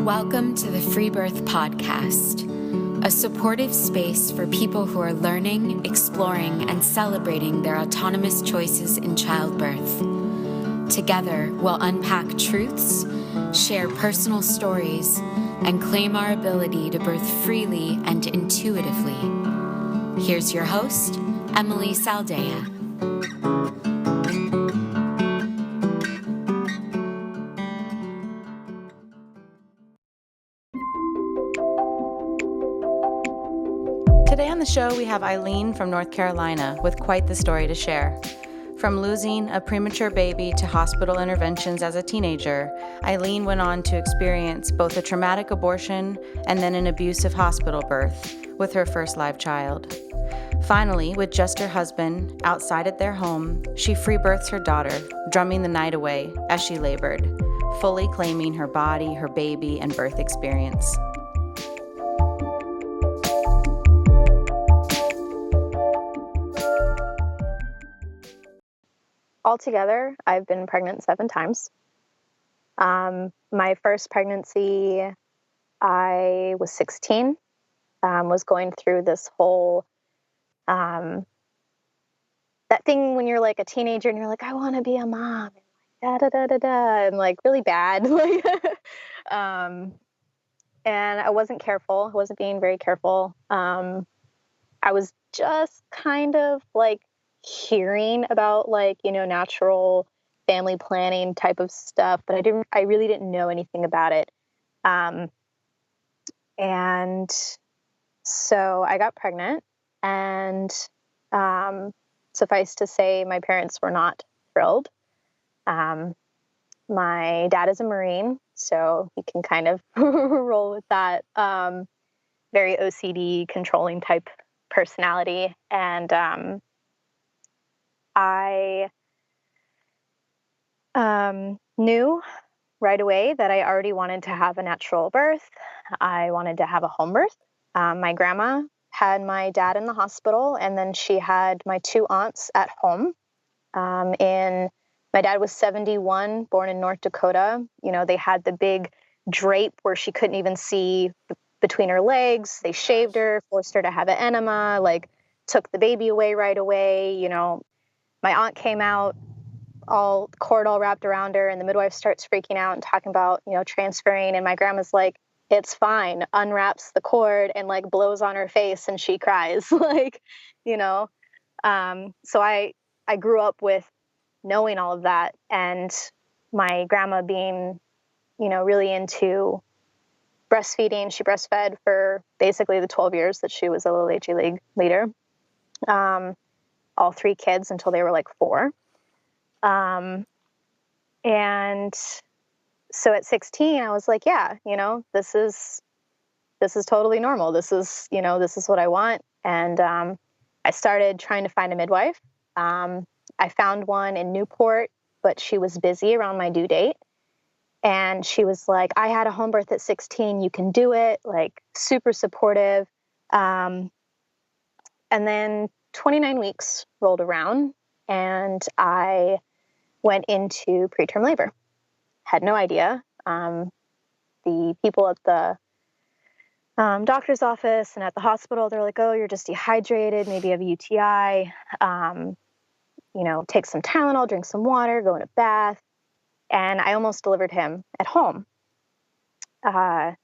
Welcome to the Freebirth podcast, a supportive space for people who are learning, exploring, and celebrating their autonomous choices in childbirth. Together, we'll unpack truths, share personal stories, and claim our ability to birth freely and intuitively. Here's your host, Emily Saldea. Today on the show, we have Aileen from North Carolina with quite the story to share. From losing a premature baby to hospital interventions as a teenager, Aileen went on to experience both a traumatic abortion and then an abusive hospital birth with her first live child. Finally, with just her husband outside at their home, she free births her daughter, drumming the night away as she labored, fully claiming her body, her baby, and birth experience. Altogether, I've been pregnant 7 times. My first pregnancy, I was 16, was going through this whole, that thing when you're like a teenager and you're like, I want to be a mom, and da da da da da, and like really bad. And I wasn't careful. I wasn't being very careful. I was just kind of like hearing about natural family planning type of stuff, but I really didn't know anything about it. And so I got pregnant, and suffice to say, my parents were not thrilled. My dad is a Marine, so he can kind of roll with that very OCD controlling type personality. And I knew right away that I already wanted to have a natural birth. I wanted to have a home birth. My grandma had my dad in the hospital, and then she had my 2 aunts at home. My dad was 71, born in North Dakota. You know, they had the big drape where she couldn't even see between her legs. They shaved her, forced her to have an enema, took the baby away right away. You know, my aunt came out, cord all wrapped around her, and the midwife starts freaking out and talking about, transferring. And my grandma's like, it's fine, unwraps the cord and blows on her face, and she cries. So I grew up with knowing all of that, and my grandma being, really into breastfeeding. She breastfed for basically the 12 years that she was a Little HE League leader. All 3 kids until they were 4. And so at 16, I was like, yeah, this is totally normal. This is what I want. And I started trying to find a midwife. I found one in Newport, but she was busy around my due date. And she was like, I had a home birth at 16. You can do it. Super supportive. And then 29 weeks rolled around, and I went into preterm labor. Had no idea. The people at the doctor's office and at the hospital, they're like, oh, you're just dehydrated, maybe you have a UTI. Take some Tylenol, drink some water, go in a bath. And I almost delivered him at home. The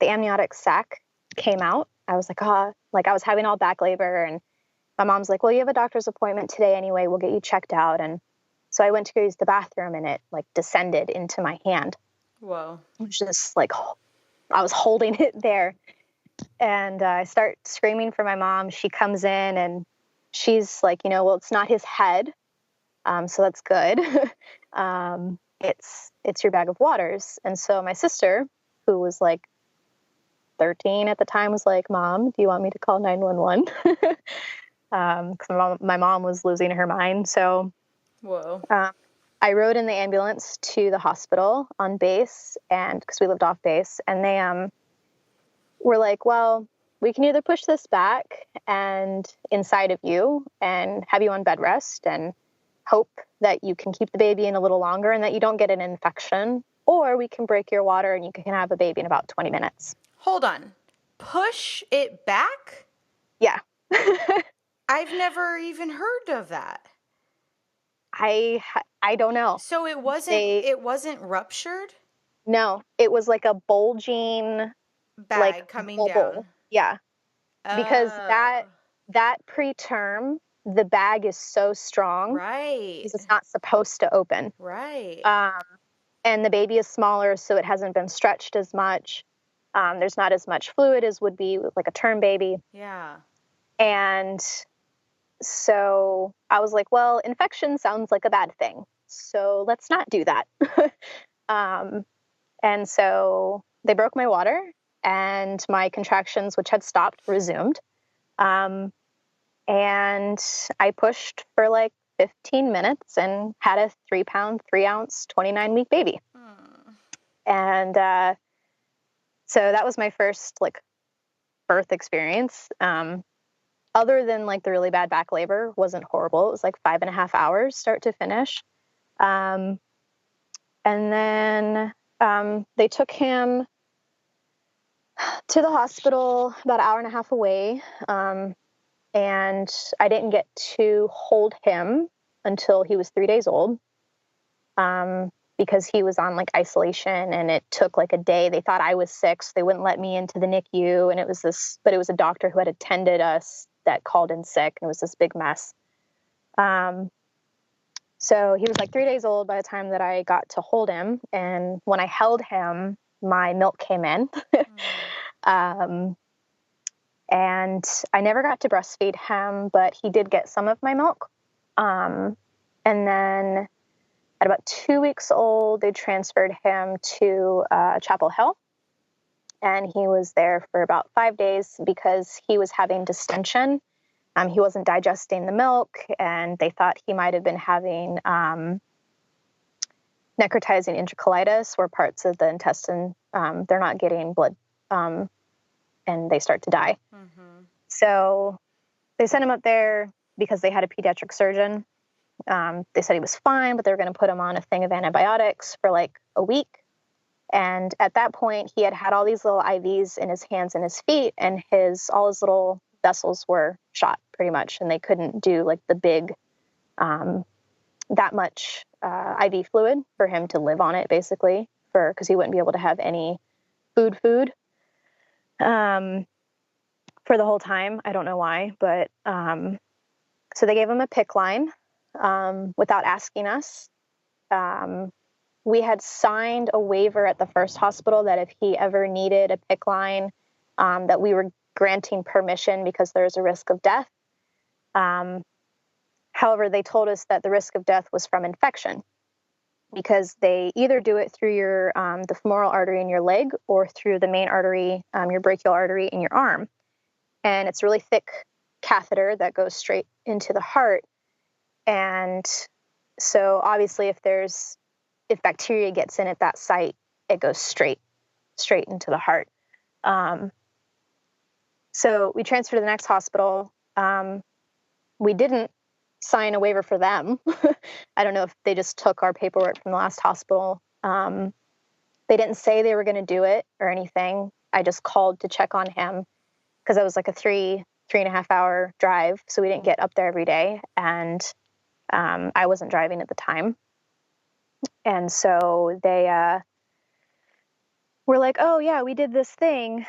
amniotic sac came out. I was like, I was having all back labor, and my mom's like, well, you have a doctor's appointment today anyway. We'll get you checked out. And so I went to go use the bathroom, and it descended into my hand. Whoa. It was just I was holding it there. And I start screaming for my mom. She comes in, and she's like, well, it's not his head. So that's good. It's your bag of waters. And so my sister, who was 13 at the time, was like, Mom, do you want me to call 911? Because my mom was losing her mind. So whoa. I rode in the ambulance to the hospital on base, and because we lived off base, and they were like, well, we can either push this back and inside of you and have you on bed rest and hope that you can keep the baby in a little longer and that you don't get an infection, or we can break your water and you can have a baby in about 20 minutes. Hold on. Push it back? Yeah. I've never even heard of that. I don't know. So it wasn't ruptured? No, it was like a bulging Bag like coming bubble. down. Yeah. Because Oh. that preterm, the bag is so strong. Right. Because it's not supposed to open. Right. And the baby is smaller, so it hasn't been stretched as much. There's not as much fluid as would be with like a term baby. Yeah. And so I was like, well, infection sounds like a bad thing. So let's not do that. And so they broke my water and my contractions, which had stopped, resumed. And I pushed for like 15 minutes and had a 3-pound, 3-ounce, 29-week baby. And so that was my first like birth experience. Other than like the really bad back labor, wasn't horrible. It was like 5.5 hours start to finish. And then they took him to the hospital about an hour and a half away. And I didn't get to hold him until he was 3 days old. Because he was on like isolation and it took like a day. They thought I was sick, so they wouldn't let me into the NICU. And it was a doctor who had attended us that called in sick, and it was this big mess. So he was like 3 days old by the time that I got to hold him. And when I held him, my milk came in. And I never got to breastfeed him, but he did get some of my milk. And then at about 2 weeks old, they transferred him to Chapel Hill. And he was there for about 5 days because he was having distension. He wasn't digesting the milk, and they thought he might have been having necrotizing enterocolitis, where parts of the intestine, they're not getting blood, and they start to die. Mm-hmm. So they sent him up there because they had a pediatric surgeon. They said he was fine, but they were going to put him on a thing of antibiotics for like a week. And at that point, he had all these little IVs in his hands and his feet, and all his little vessels were shot pretty much. And they couldn't do like the big, that much IV fluid for him to live on it, basically, because he wouldn't be able to have any food for the whole time. I don't know why, but so they gave him a PICC line without asking us. We had signed a waiver at the first hospital that if he ever needed a PICC line, that we were granting permission because there's a risk of death. However, they told us that the risk of death was from infection because they either do it through the femoral artery in your leg or through the main artery, your brachial artery in your arm. And it's a really thick catheter that goes straight into the heart. And so obviously if bacteria gets in at that site, it goes straight into the heart. So we transferred to the next hospital. We didn't sign a waiver for them. I don't know if they just took our paperwork from the last hospital. They didn't say they were going to do it or anything. I just called to check on him because it was like a 3.5 hour drive. So we didn't get up there every day. And I wasn't driving at the time. And so they were like, oh, yeah, we did this thing.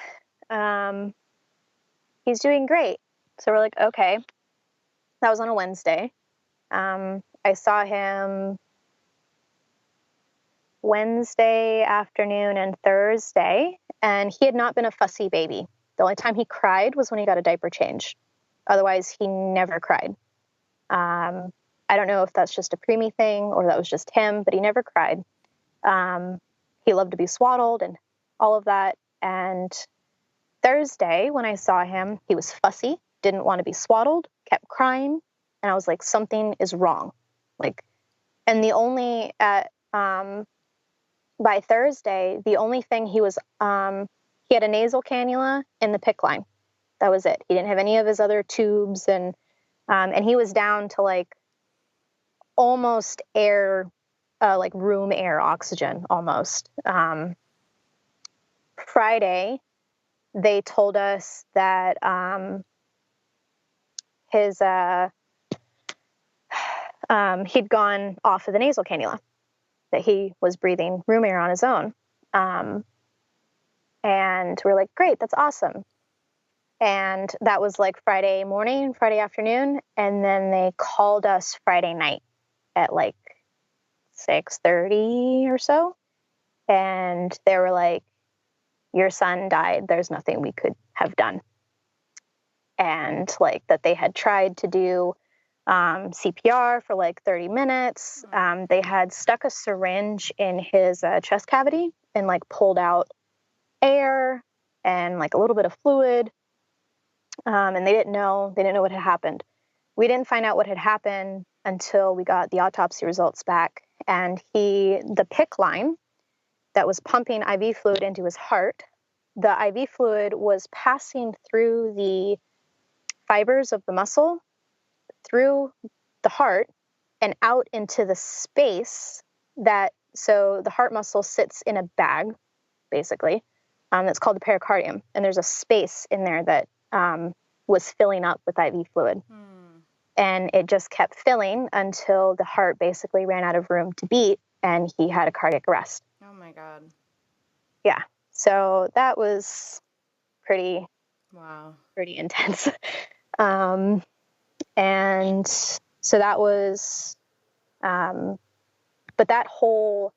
He's doing great. So we're like, okay. That was on a Wednesday. I saw him Wednesday afternoon and Thursday, and he had not been a fussy baby. The only time he cried was when he got a diaper change. Otherwise, he never cried. I don't know if that's just a preemie thing or that was just him, but he never cried. He loved to be swaddled and all of that. And Thursday, when I saw him, he was fussy, didn't want to be swaddled, kept crying. And I was like, something is wrong. And by Thursday, the only thing he had a nasal cannula in the PICC line. That was it. He didn't have any of his other tubes. And he was down to like almost air like room air oxygen almost. Friday, they told us that he'd gone off of the nasal cannula, that he was breathing room air on his own. And we're like, great, that's awesome. And that was like Friday morning, Friday afternoon. And then they called us Friday night at like 6:30 or so. And they were like, your son died. There's nothing we could have done. And like that they had tried to do CPR for like 30 minutes. They had stuck a syringe in his chest cavity and like pulled out air and like a little bit of fluid. And they didn't know what had happened. We didn't find out what had happened until we got the autopsy results back. And the PICC line that was pumping IV fluid into his heart, the IV fluid was passing through the fibers of the muscle, through the heart, and out into the space so the heart muscle sits in a bag, basically, that's called the pericardium. And there's a space in there that was filling up with IV fluid. And it just kept filling until the heart basically ran out of room to beat and he had a cardiac arrest. Oh my God. Yeah. So that was pretty intense. And so that was, but that whole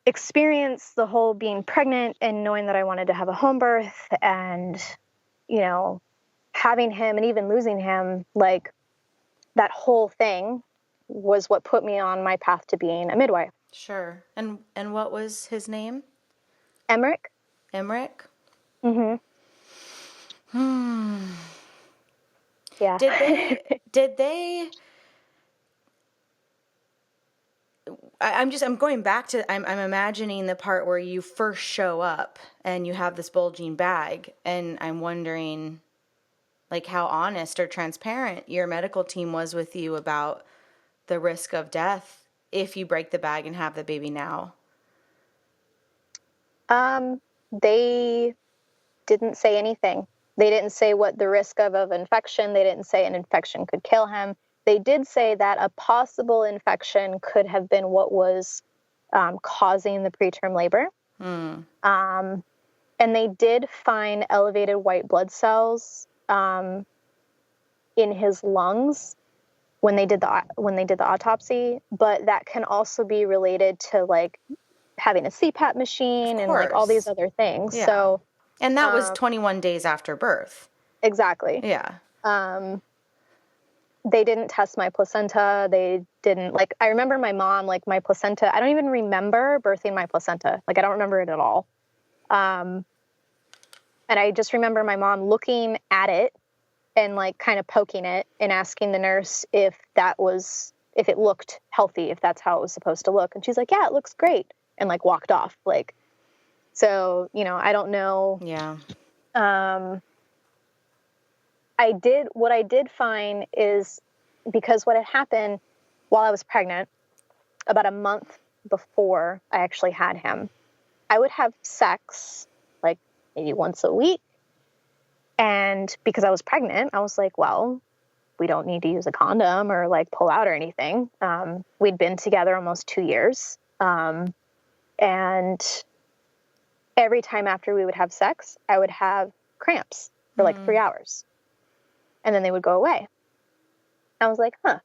experience, the whole being pregnant and knowing that I wanted to have a home birth and, having him and even losing him, like that whole thing was what put me on my path to being a midwife. Sure. And what was his name? Emmerich. Emmerich? Mm-hmm. Yeah. Did they I'm going back to, I'm imagining the part where you first show up and you have this bulging bag, and I'm wondering like how honest or transparent your medical team was with you about the risk of death if you break the bag and have the baby now. They didn't say anything. They didn't say what the risk of infection. They didn't say an infection could kill him. They did say that a possible infection could have been what was causing the preterm labor. And they did find elevated white blood cells in his lungs when they did the autopsy. But that can also be related to like having a CPAP machine and like all these other things. Yeah. So, and that was 21 days after birth. Exactly. Yeah. They didn't test my placenta. They didn't, like, I remember my mom, like my placenta, I don't even remember birthing my placenta. Like, I don't remember it at all. And I just remember my mom looking at it and like kind of poking it and asking the nurse if it looked healthy, if that's how it was supposed to look. And she's like, yeah, it looks great. And like walked off. Like, so, I don't know. Yeah. What I did find is, because what had happened while I was pregnant, about a month before I actually had him, I would have sex like maybe once a week. And because I was pregnant, I was like, well, we don't need to use a condom or like pull out or anything. We'd been together almost 2 years. And every time after we would have sex, I would have cramps for like 3 hours. And then they would go away. I was like, huh.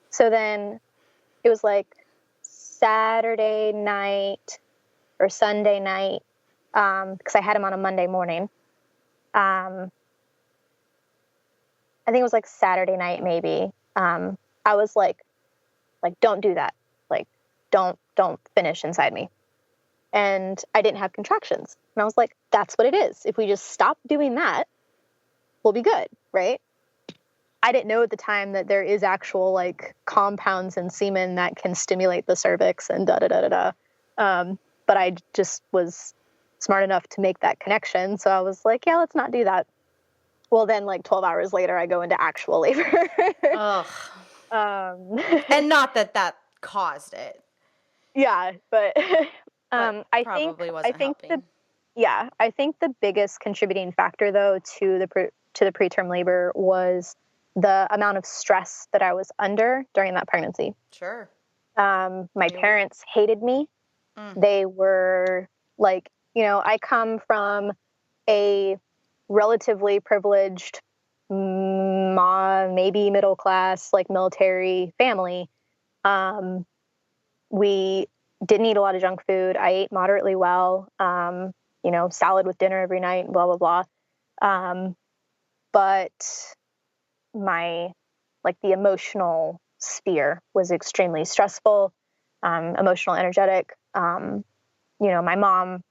So then it was like Saturday night or Sunday night, because I had him on a Monday morning. I think it was like Saturday night, maybe. I was like, don't do that. Like, don't finish inside me. And I didn't have contractions. And I was like, that's what it is. If we just stop doing that, we'll be good, right? I didn't know at the time that there is actual like compounds in semen that can stimulate the cervix and da-da-da-da-da. But I just was smart enough to make that connection. So I was like, yeah, let's not do that. Well, then like 12 hours later, I go into actual labor. Ugh. And not that caused it. Yeah, but But I probably think wasn't helping. I think the biggest contributing factor though to the preterm labor was the amount of stress that I was under during that pregnancy. Sure. My parents hated me. They were like, I come from a relatively privileged, maybe middle class, like military family. We didn't eat a lot of junk food. I ate moderately well, salad with dinner every night, blah, blah, blah. But the emotional sphere was extremely stressful, emotional, energetic. My mom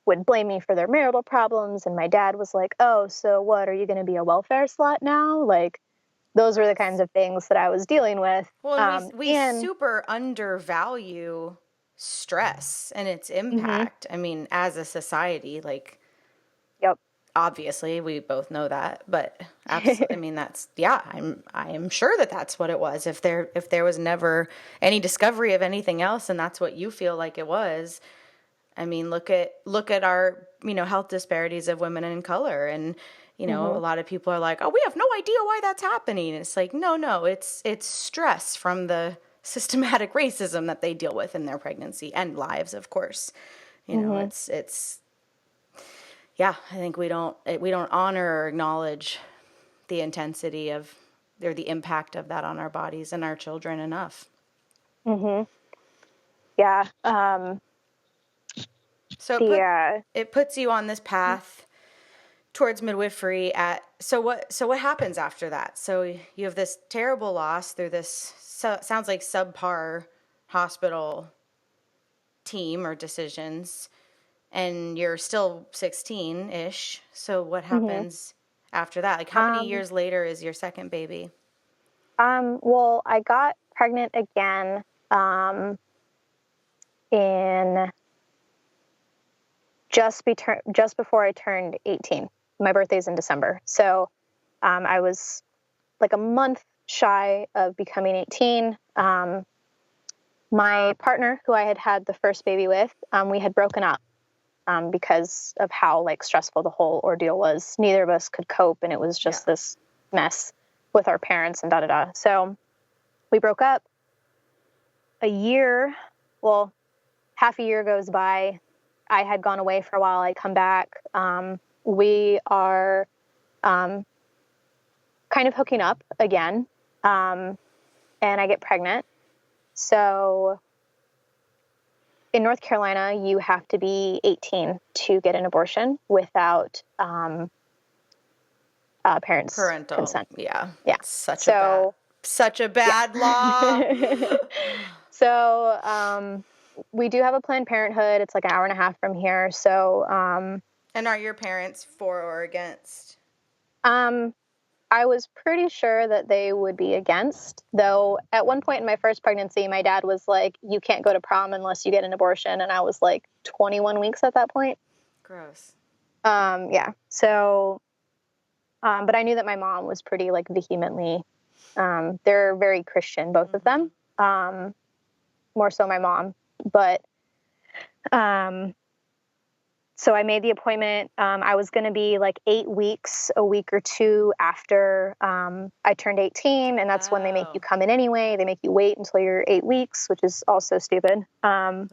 would blame me for their marital problems. And my dad was like, oh, so what? Are you going to be a welfare slut now? Like, those were the kinds of things that I was dealing with. Well, we super undervalue stress and its impact. I mean, as a society, like, yep. Obviously we both know that, but absolutely, I mean, I am sure that that's what it was. If there was never any discovery of anything else and that's what you feel like it was, I mean, look at our, health disparities of women in color. And, a lot of people are like, oh, we have no idea why that's happening. And it's like, no, it's stress from the systematic racism that they deal with in their pregnancy and lives, of course. It's yeah, I think we don't honor or acknowledge the intensity of or the impact of that on our bodies and our children enough. Yeah. So it puts you on this path towards midwifery. So what happens after that? So you have this terrible loss through this sounds like subpar hospital team or decisions, and you're still 16-ish. So what happens after that? Like, how many years later is your second baby? Well, I got pregnant again in just before I turned 18. My birthday's in December. So I was like a month shy of becoming 18. My partner, who I had the first baby with, we had broken up because of how stressful the whole ordeal was. Neither of us could cope, and it was just this mess with our parents and da-da-da. So we broke up. Half a year goes by. I had gone away for a while. I come back. We are kind of hooking up again, and I get pregnant. So in North Carolina, you have to be 18 to get an abortion without parents' consent. Yeah. Such a bad law. So we do have a Planned Parenthood. It's like an hour and a half from here. So and are your parents for or against? I was pretty sure that they would be against, though at one point in my first pregnancy, my dad was like, you can't go to prom unless you get an abortion. And I was like 21 weeks at that point. Gross. Yeah. So, but I knew that my mom was pretty vehemently, they're very Christian, both of them. More so my mom, but, so I made the appointment. I was going to be 8 weeks, a week or two after I turned 18, and that's when they make you come in anyway. They make you wait until you're 8 weeks, which is also stupid. And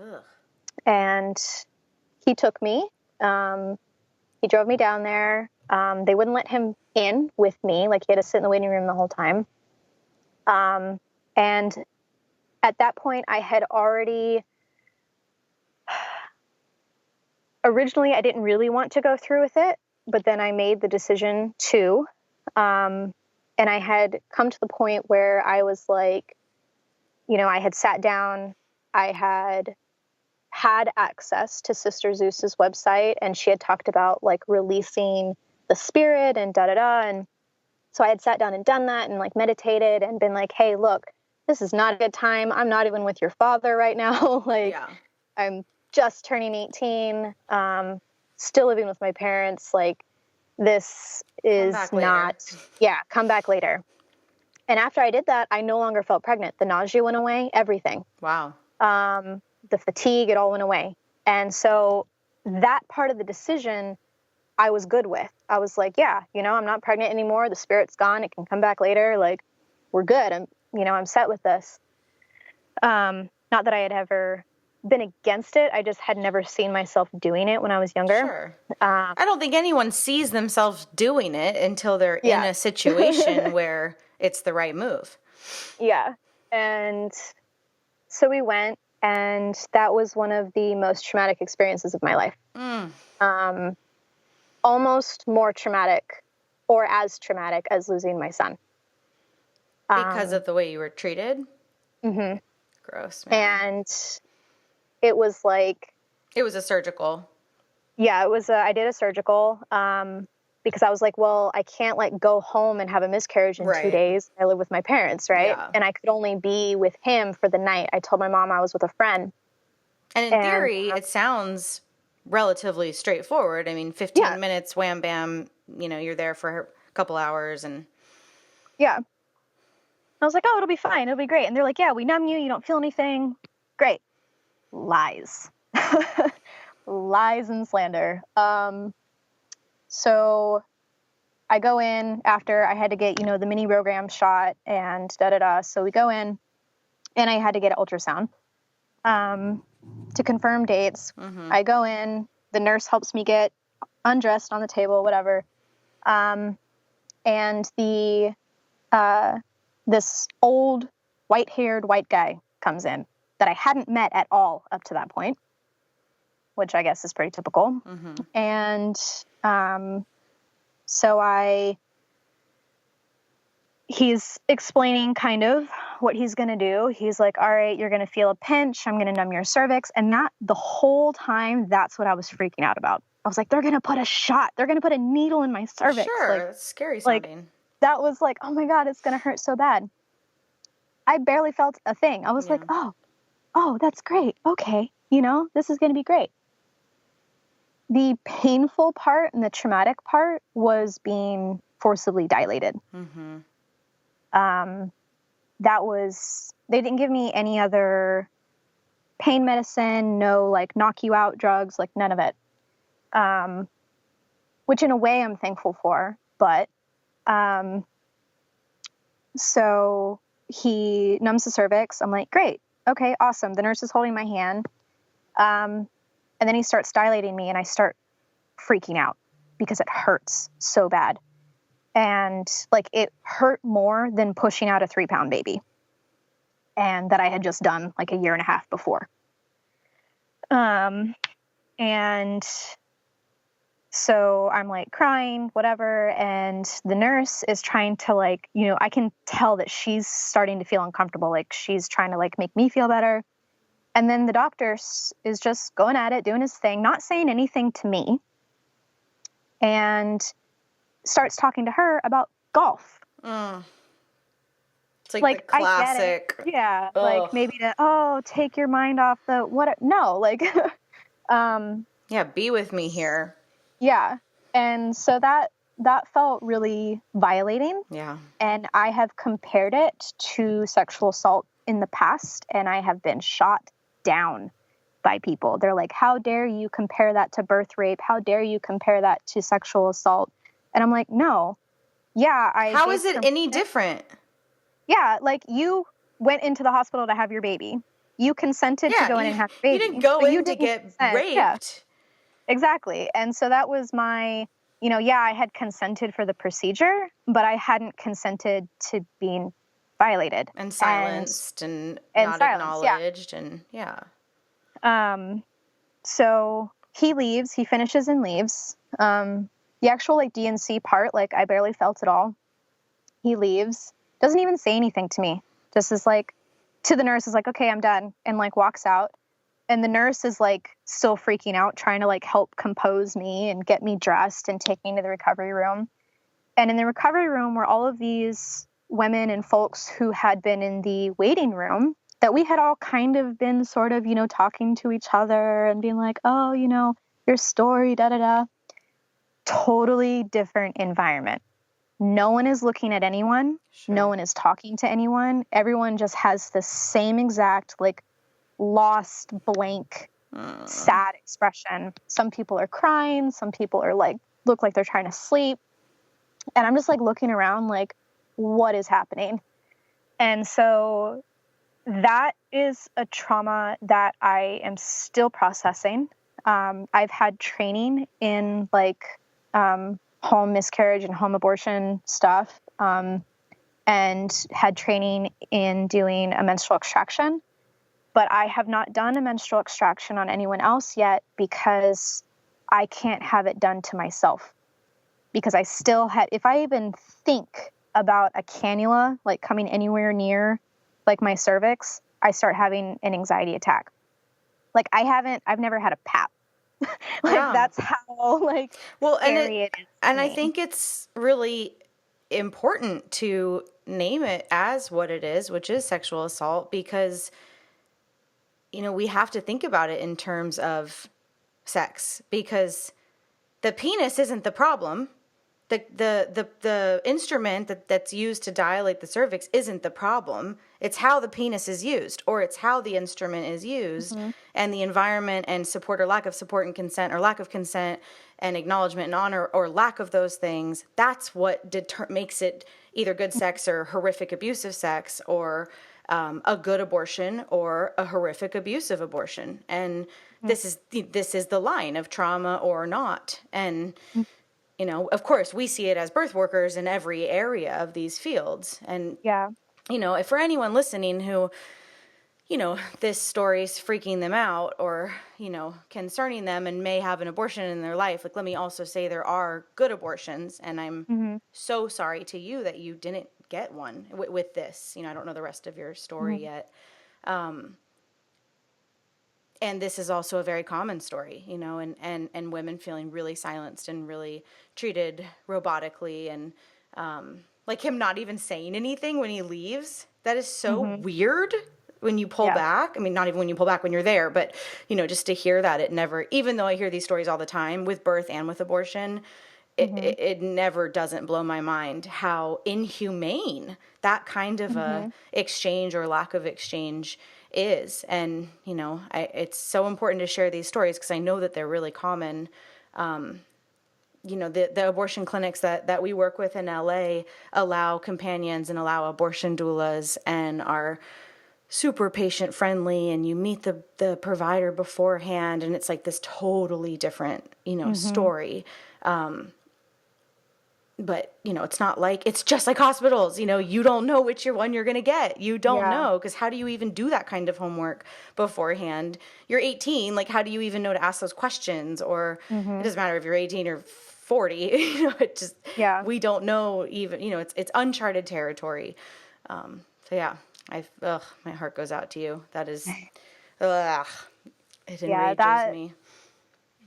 he took me. He drove me down there. They wouldn't let him in with me. He had to sit in the waiting room the whole time. And at that point, I had already... Originally, I didn't really want to go through with it, but then I made the decision to. And I had come to the point where I was I had sat down, I had access to Sister Zeus's website, and she had talked about releasing the spirit and da-da-da. And so I had sat down and done that and meditated and been like, hey, look, this is not a good time. I'm not even with your father right now. I'm just turning 18, still living with my parents. This is not, come back later. And after I did that, I no longer felt pregnant. The nausea went away, everything. Wow. The fatigue, it all went away. And so that part of the decision I was good with. I was like, yeah, I'm not pregnant anymore. The spirit's gone. It can come back later. Like, we're good. I'm set with this. Not that I had ever been against it. I just had never seen myself doing it when I was younger. Sure. I don't think anyone sees themselves doing it until they're in a situation where it's the right move. Yeah. And so we went, and that was one of the most traumatic experiences of my life. Almost more traumatic, or as traumatic as losing my son. Because of the way you were treated? Mm-hmm. Gross, man. And it was like... It was a surgical. Yeah, I did a surgical because I was like, well, I can't go home and have a miscarriage in 2 days. I live with my parents, right? Yeah. And I could only be with him for the night. I told my mom I was with a friend. And in theory, it sounds relatively straightforward. I mean, 15 minutes, wham, bam, you're there for a couple hours. And yeah. I was like, oh, it'll be fine. It'll be great. And they're like, yeah, we numb you. You don't feel anything. Great. Lies. Lies and slander. So I go in after I had to get, the mini Rogram shot and da-da-da. So we go in, and I had to get an ultrasound to confirm dates. Mm-hmm. I go in. The nurse helps me get undressed on the table, whatever. And this old white-haired white guy comes in that I hadn't met at all up to that point, which I guess is pretty typical. Mm-hmm. And so he's explaining kind of what he's going to do. He's like, all right, you're going to feel a pinch. I'm going to numb your cervix. And the whole time, that's what I was freaking out about. I was like, they're going to put a shot. They're going to put a needle in my cervix. Sure, it's scary sounding. That was like, oh my God, it's going to hurt so bad. I barely felt a thing. I was like, oh, that's great. Okay. This is going to be great. The painful part and the traumatic part was being forcibly dilated. Mm-hmm. They didn't give me any other pain medicine, no knock you out drugs, none of it. Which in a way I'm thankful for, but, so he numbs the cervix. I'm like, great. Okay, awesome. The nurse is holding my hand. And then he starts dilating me, and I start freaking out because it hurts so bad. And it hurt more than pushing out a 3-pound baby. And that I had just done a year and a half before. And so I'm crying, whatever. And the nurse is trying to I can tell that she's starting to feel uncomfortable. She's trying to make me feel better. And then the doctor is just going at it, doing his thing, not saying anything to me. And starts talking to her about golf. It's the classic. Yeah. Ugh. Maybe take your mind off no, yeah, be with me here. Yeah. And so that felt really violating. Yeah. And I have compared it to sexual assault in the past, and I have been shot down by people. They're like, how dare you compare that to birth rape? How dare you compare that to sexual assault? And I'm like, no. Yeah. How is it any different? Yeah. You went into the hospital to have your baby. You consented to go in and have your baby. You didn't go in to get raped. Yeah, exactly. And so that was my, I had consented for the procedure, but I hadn't consented to being violated. And silenced and not acknowledged. Yeah. And yeah. So he leaves, he finishes and leaves. The actual DNC part, I barely felt at all. He leaves, doesn't even say anything to me. Just is to the nurse is okay, I'm done. And walks out. And the nurse is still freaking out, trying to help compose me and get me dressed and take me to the recovery room. And in the recovery room were all of these women and folks who had been in the waiting room that we had all kind of been sort of, talking to each other and being like, oh, your story, da-da-da. Totally different environment. no one is looking at anyone. Sure. No one is talking to anyone. Everyone just has the same exact, like, lost, blank, sad expression. Some people are crying. Some people are like, look like they're trying to sleep. And I'm just like looking around like, what is happening? And so that is a trauma that I am still processing. I've had training in like home miscarriage and home abortion stuff, and had training in doing a menstrual extraction. But I have not done a menstrual extraction on anyone else yet because I can't have it done to myself. Because I still had, if I even think about a cannula like coming anywhere near like my cervix, I start having an anxiety attack. Like I've never had a PAP. That's how like scary it is. And I think it's really important to name it as what it is, which is sexual assault, because we have to think about it in terms of sex, because the penis isn't the problem. The instrument that's used to dilate the cervix isn't the problem. It's how the penis is used, or it's how the instrument is used, and the environment and support or lack of support and consent or lack of consent and acknowledgement and honor or lack of those things. That's what makes it either good sex or horrific abusive sex, or a good abortion or a horrific abusive abortion. And this is the line of trauma or not. And of course, we see it as birth workers in every area of these fields. And, if for anyone listening who, this story's freaking them out or, concerning them and may have an abortion in their life, like, let me also say there are good abortions. And I'm so sorry to you that you didn't get one with this. I don't know the rest of your story yet. And this is also a very common story, and women feeling really silenced and really treated robotically, and like him not even saying anything when he leaves. That is so weird when you pull back. I mean, not even when you pull back when you're there, but, just to hear that it never, even though I hear these stories all the time with birth and with abortion, it never doesn't blow my mind how inhumane that kind of a exchange or lack of exchange is. And, it's so important to share these stories because I know that they're really common. The abortion clinics that we work with in LA allow companions and allow abortion doulas and are super patient friendly, and you meet the provider beforehand, and it's like this totally different, story. But, it's not like, it's just like hospitals, you don't know which one you're going to get. You don't know, because how do you even do that kind of homework beforehand? You're 18, like, how do you even know to ask those questions? Or it doesn't matter if you're 18 or 40, it just, we don't know even, it's uncharted territory. So yeah, my heart goes out to you. That is, it enrages me.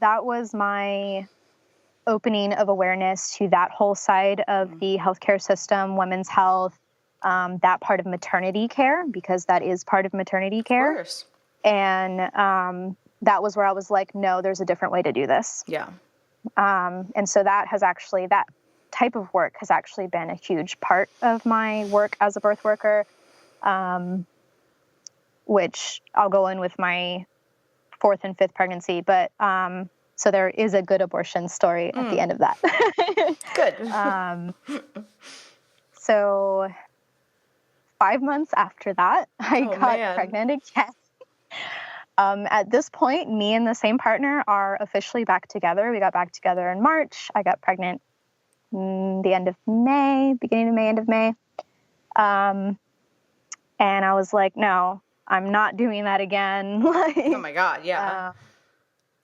That was my opening of awareness to that whole side of the healthcare system, women's health, that part of maternity care, because that is part of maternity care. Of course. And that was where I was like, no, there's a different way to do this. Yeah. And so that type of work has actually been a huge part of my work as a birth worker, which I'll go in with my 4th and 5th pregnancy, but so there is a good abortion story at the end of that. Good. So 5 months after that, I got pregnant again. At this point, me and the same partner are officially back together. We got back together in March. I got pregnant the end of May, beginning of May, end of May. And I was like, no, I'm not doing that again. Oh my God. Yeah.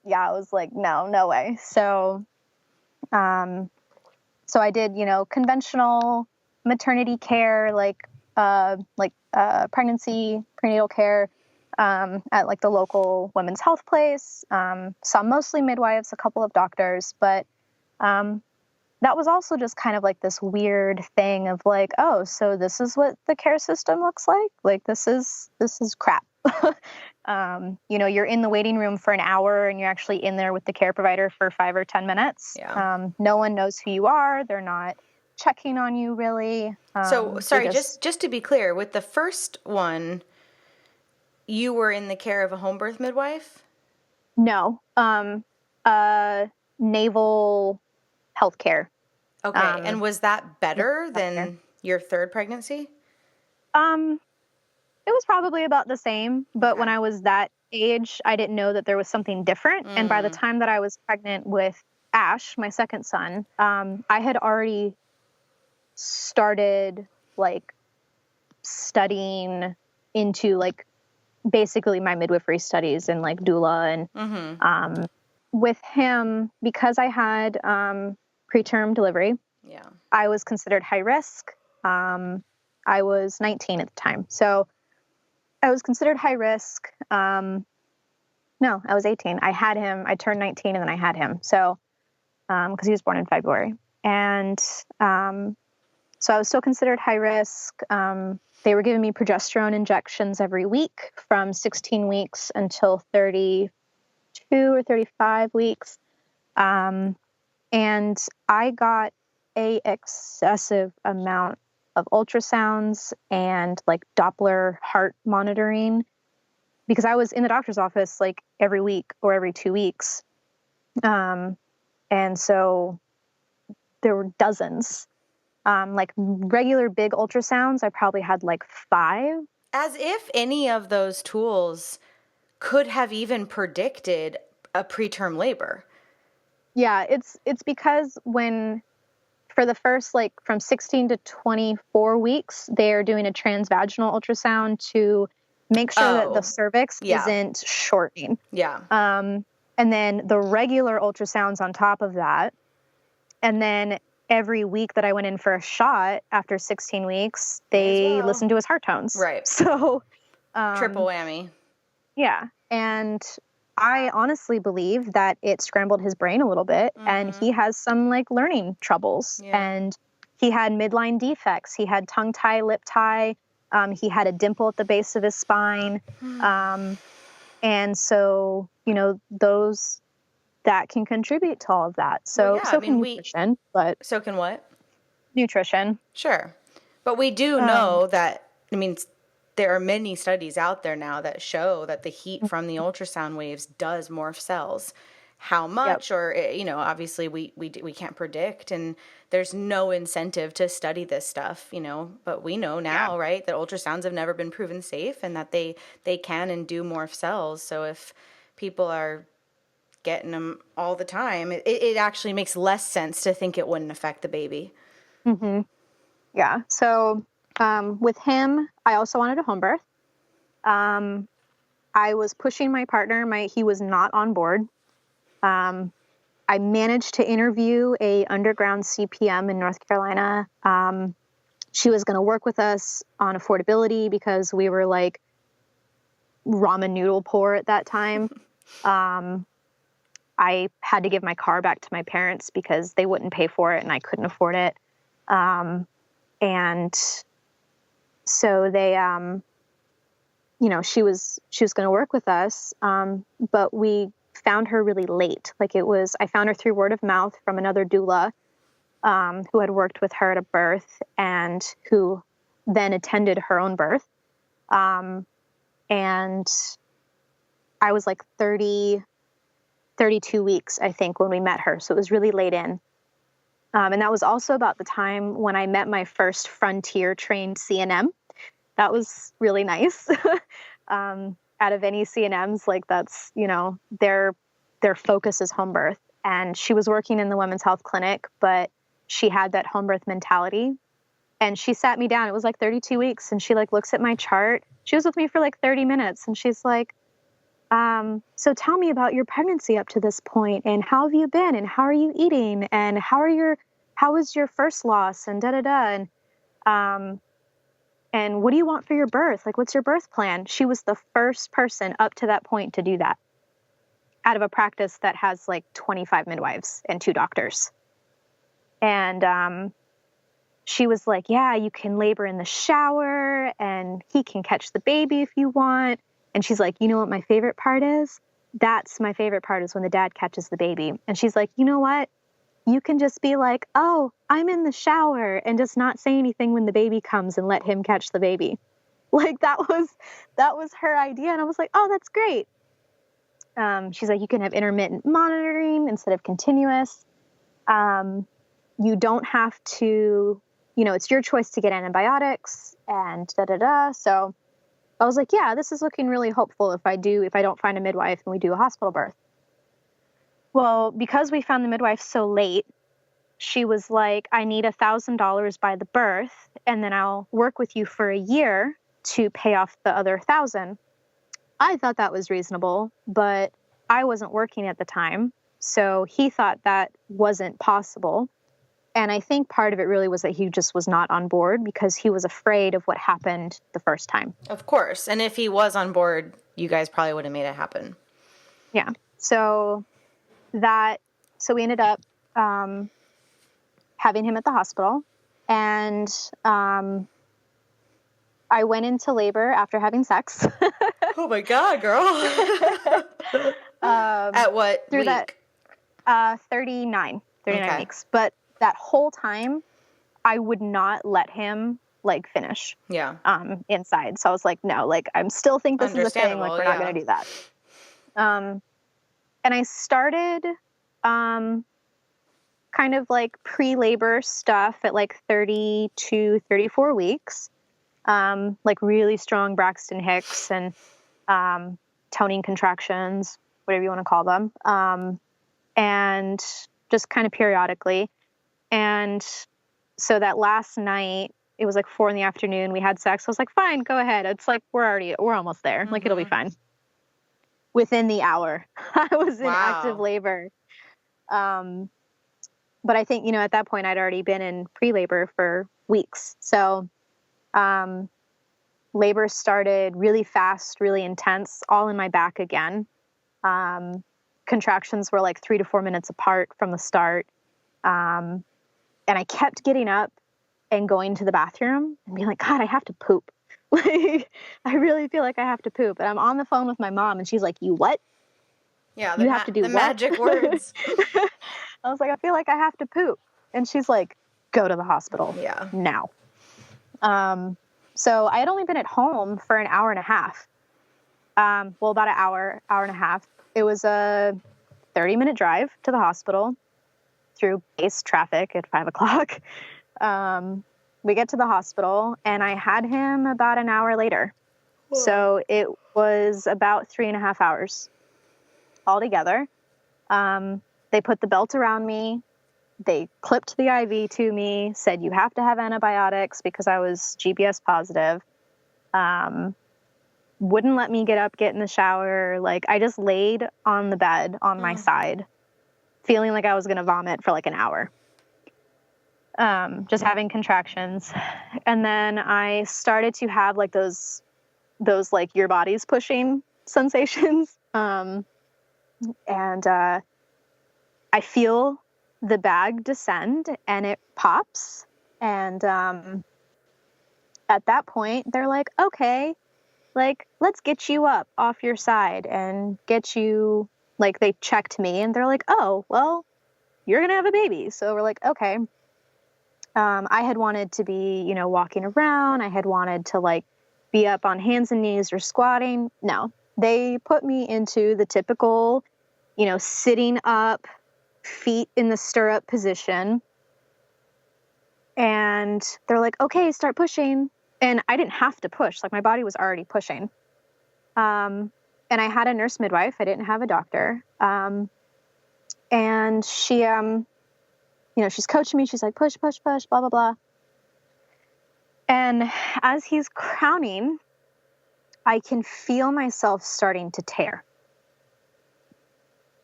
I was like, no way. So I did, conventional maternity care, like pregnancy, prenatal care, at like the local women's health place. Saw mostly midwives, a couple of doctors, but, that was also just kind of like this weird thing of like, oh, so this is what the care system looks like. Like, this is crap. You're in the waiting room for an hour and you're actually in there with the care provider for 5 or 10 minutes. Yeah. No one knows who you are. They're not checking on you, really. So, sorry, just to be clear, with the first one, you were in the care of a home birth midwife? No. Naval healthcare. Okay. And was that better than your third pregnancy? It was probably about the same, but when I was that age, I didn't know that there was something different. And by the time that I was pregnant with Ash, my second son, I had already started like studying into like basically my midwifery studies and like doula and with him, because I had preterm delivery, I was considered high risk. I was 19 at the time, so I was considered high risk. No, I was 18. I had him. I turned 19 and then I had him. So, because he was born in February, and so I was still considered high risk. They were giving me progesterone injections every week from 16 weeks until 32 or 35 weeks. And I got a excessive amount of ultrasounds and like Doppler heart monitoring because I was in the doctor's office like every week or every 2 weeks. And so there were dozens. Like regular big ultrasounds, I probably had like 5. As if any of those tools could have even predicted a preterm labor. Yeah, it's because when for the first like from 16 to 24 weeks, they're doing a transvaginal ultrasound to make sure that the cervix isn't shortening. Yeah. And then the regular ultrasounds on top of that. And then every week that I went in for a shot after 16 weeks, they listened to his heart tones. Right. So triple whammy. Yeah. And I honestly believe that it scrambled his brain a little bit and he has some like learning troubles and he had midline defects. He had tongue tie, lip tie. He had a dimple at the base of his spine. And so, you know, that can contribute to all of that. So, can nutrition, but so can what? Nutrition. Sure. But we do know that, I mean, there are many studies out there now that show that the heat from the ultrasound waves does morph cells. How much, or, you know, obviously we can't predict, and there's no incentive to study this stuff, you know, but we know now, right, that ultrasounds have never been proven safe and that they can and do morph cells. So if people are getting them all the time, it actually makes less sense to think it wouldn't affect the baby. Mm-hmm. Yeah. So with him, I also wanted a home birth. I was pushing my partner. He was not on board. I managed to interview a underground CPM in North Carolina. She was going to work with us on affordability because we were like ramen noodle poor at that time. I had to give my car back to my parents because they wouldn't pay for it and I couldn't afford it. And so they, you know, she was going to work with us. But we found her really late. I found her through word of mouth from another doula, who had worked with her at a birth and who then attended her own birth. And I was like 32 weeks, I think, when we met her. So it was really late in. And that was also about the time when I met my first Frontier trained CNM. That was really nice. Out of any CNMs, like that's, you know, their focus is home birth. And she was working in the women's health clinic, but she had that home birth mentality. And she sat me down. It was like 32 weeks. And she like looks at my chart. She was with me for like 30 minutes. And she's like, so tell me about your pregnancy up to this point, and how have you been, and how are you eating, and how was your first loss, and da-da-da. And what do you want for your birth? Like, what's your birth plan? She was the first person up to that point to do that out of a practice that has like 25 midwives and 2 doctors. And, she was like, yeah, you can labor in the shower and he can catch the baby if you want. And she's like, you know what my favorite part is? That's my favorite part, is when the dad catches the baby. And she's like, you know what? you can just be like, oh, I'm in the shower, and just not say anything when the baby comes and let him catch the baby. Like that was her idea. And I was like, oh, that's great. She's like, you can have intermittent monitoring instead of continuous. You don't have to, it's your choice to get antibiotics and da-da-da. So I was like, yeah, this is looking really hopeful if I don't find a midwife and we do a hospital birth. Well, because we found the midwife so late, she was like, I need $1,000 by the birth, and then I'll work with you for a year to pay off the other 1,000. I thought that was reasonable, but I wasn't working at the time. So he thought that wasn't possible. And I think part of it really was that he just was not on board because he was afraid of what happened the first time. Of course. And if he was on board, you guys probably would have made it happen. Yeah. So we ended up having him at the hospital. And I went into labor after having sex. Oh my God, girl. At what through week? That 39 okay. weeks. But that whole time, I would not let him finish. Yeah. Inside. So I was like, no, I still think this is a thing. We're not going to do that. And I started kind of pre-labor stuff at 32, 34 weeks. Really strong Braxton Hicks and toning contractions, whatever you want to call them. And just kind of periodically. And so that last night, it was 4 p.m. we had sex. I was like, fine, go ahead. It's we're almost there. Mm-hmm. It'll be fine. Within the hour, I was in active labor. But I think, at that point I'd already been in pre-labor for weeks. So, labor started really fast, really intense, all in my back again. Contractions were 3 to 4 minutes apart from the start. And I kept getting up and going to the bathroom and being like, God, I have to poop. I really feel like I have to poop. And I'm on the phone with my mom and she's like, you what? Yeah. You have to do the what? Magic words. I was like, I feel like I have to poop. And she's like, go to the hospital. Yeah. Now. So I had only been at home for an hour and a half. About an hour and a half. It was a 30-minute drive to the hospital through base traffic at 5:00. We get to the hospital and I had him about an hour later. Whoa. So it was about 3.5 hours altogether. They put the belt around me. They clipped the IV to me, said you have to have antibiotics because I was GBS positive. Wouldn't let me get up, get in the shower. I just laid on the bed on my side, feeling like I was going to vomit for an hour. Just having contractions. And then I started to have those your body's pushing sensations. And I feel the bag descend and it pops. And at that point, they're like, okay, let's get you up off your side and get you, they checked me and they're like, oh, well, you're going to have a baby. So we're like, okay. I had wanted to be, walking around. I had wanted to be up on hands and knees or squatting. No, they put me into the typical, sitting up, feet in the stirrup position. And they're like, okay, start pushing. And I didn't have to push. My body was already pushing. And I had a nurse midwife. I didn't have a doctor. And she, she's coaching me. She's like, push, push, push, blah, blah, blah. And as he's crowning, I can feel myself starting to tear.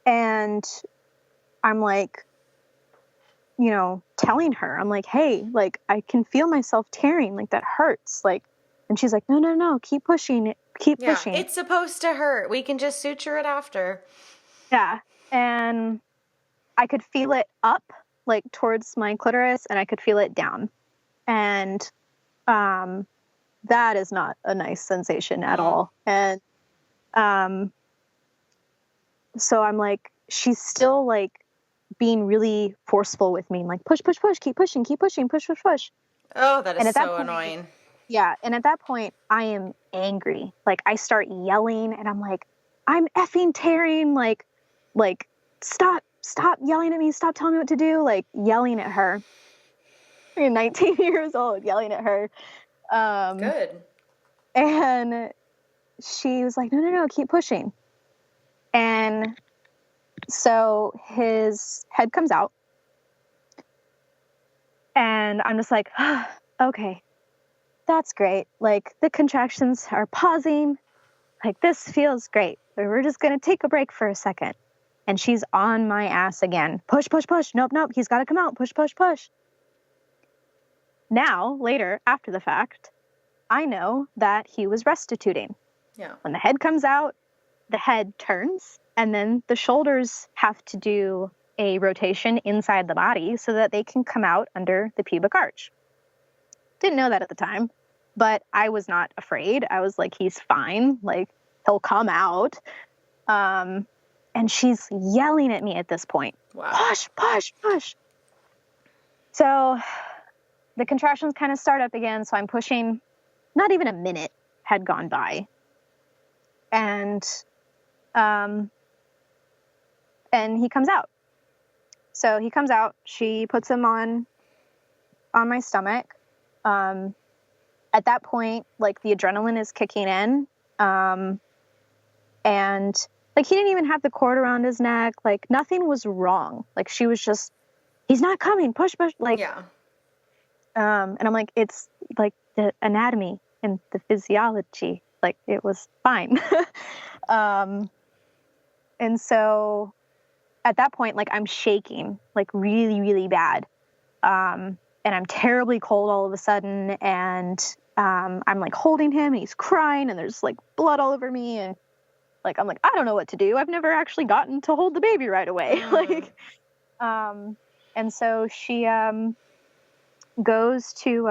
And I'm telling her, I'm like, hey, I can feel myself tearing, that hurts. And she's like, no, keep pushing it. Keep pushing. It's supposed to hurt. We can just suture it after. Yeah. And I could feel it up, towards my clitoris, and I could feel it down. And that is not a nice sensation at all. And so I'm she's still being really forceful with me, like push, push, push, keep pushing, push, push, push. Oh, that is And at so that point, annoying. Yeah. And at that point, I am angry. Like, I start yelling, and I'm like, I'm effing tearing. Like, stop yelling at me. Stop telling me what to do. Like, yelling at her. I'm 19 years old, yelling at her. Good. And she was like, no, keep pushing. And so his head comes out. And I'm just like, okay, that's great. Like, the contractions are pausing. Like, this feels great. We're just going to take a break for a second. And she's on my ass again. Push, push, push. Nope. He's got to come out. Push, push, push. Now, later, after the fact, I know that he was restituting. Yeah. When the head comes out, the head turns, and then the shoulders have to do a rotation inside the body so that they can come out under the pubic arch. Didn't know that at the time, but I was not afraid. I was like, he's fine. Like, he'll come out. And she's yelling at me at this point. Wow. Push, push, push. So the contractions kind of start up again. So I'm pushing. Not even a minute had gone by. And he comes out. So he comes out. She puts him on my stomach. At that point, like, the adrenaline is kicking in. And like, he didn't even have the cord around his neck. Like, nothing was wrong. Like, she was just, he's not coming. Push, push. Like, yeah. And I'm like, it's like the anatomy and the physiology. Like, it was fine. And so at that point, like, I'm shaking, like, really, really bad. And I'm terribly cold all of a sudden. And I'm like holding him, and he's crying, and there's like blood all over me. And like, I'm like, I don't know what to do. I've never actually gotten to hold the baby right away. Like, and so she goes to,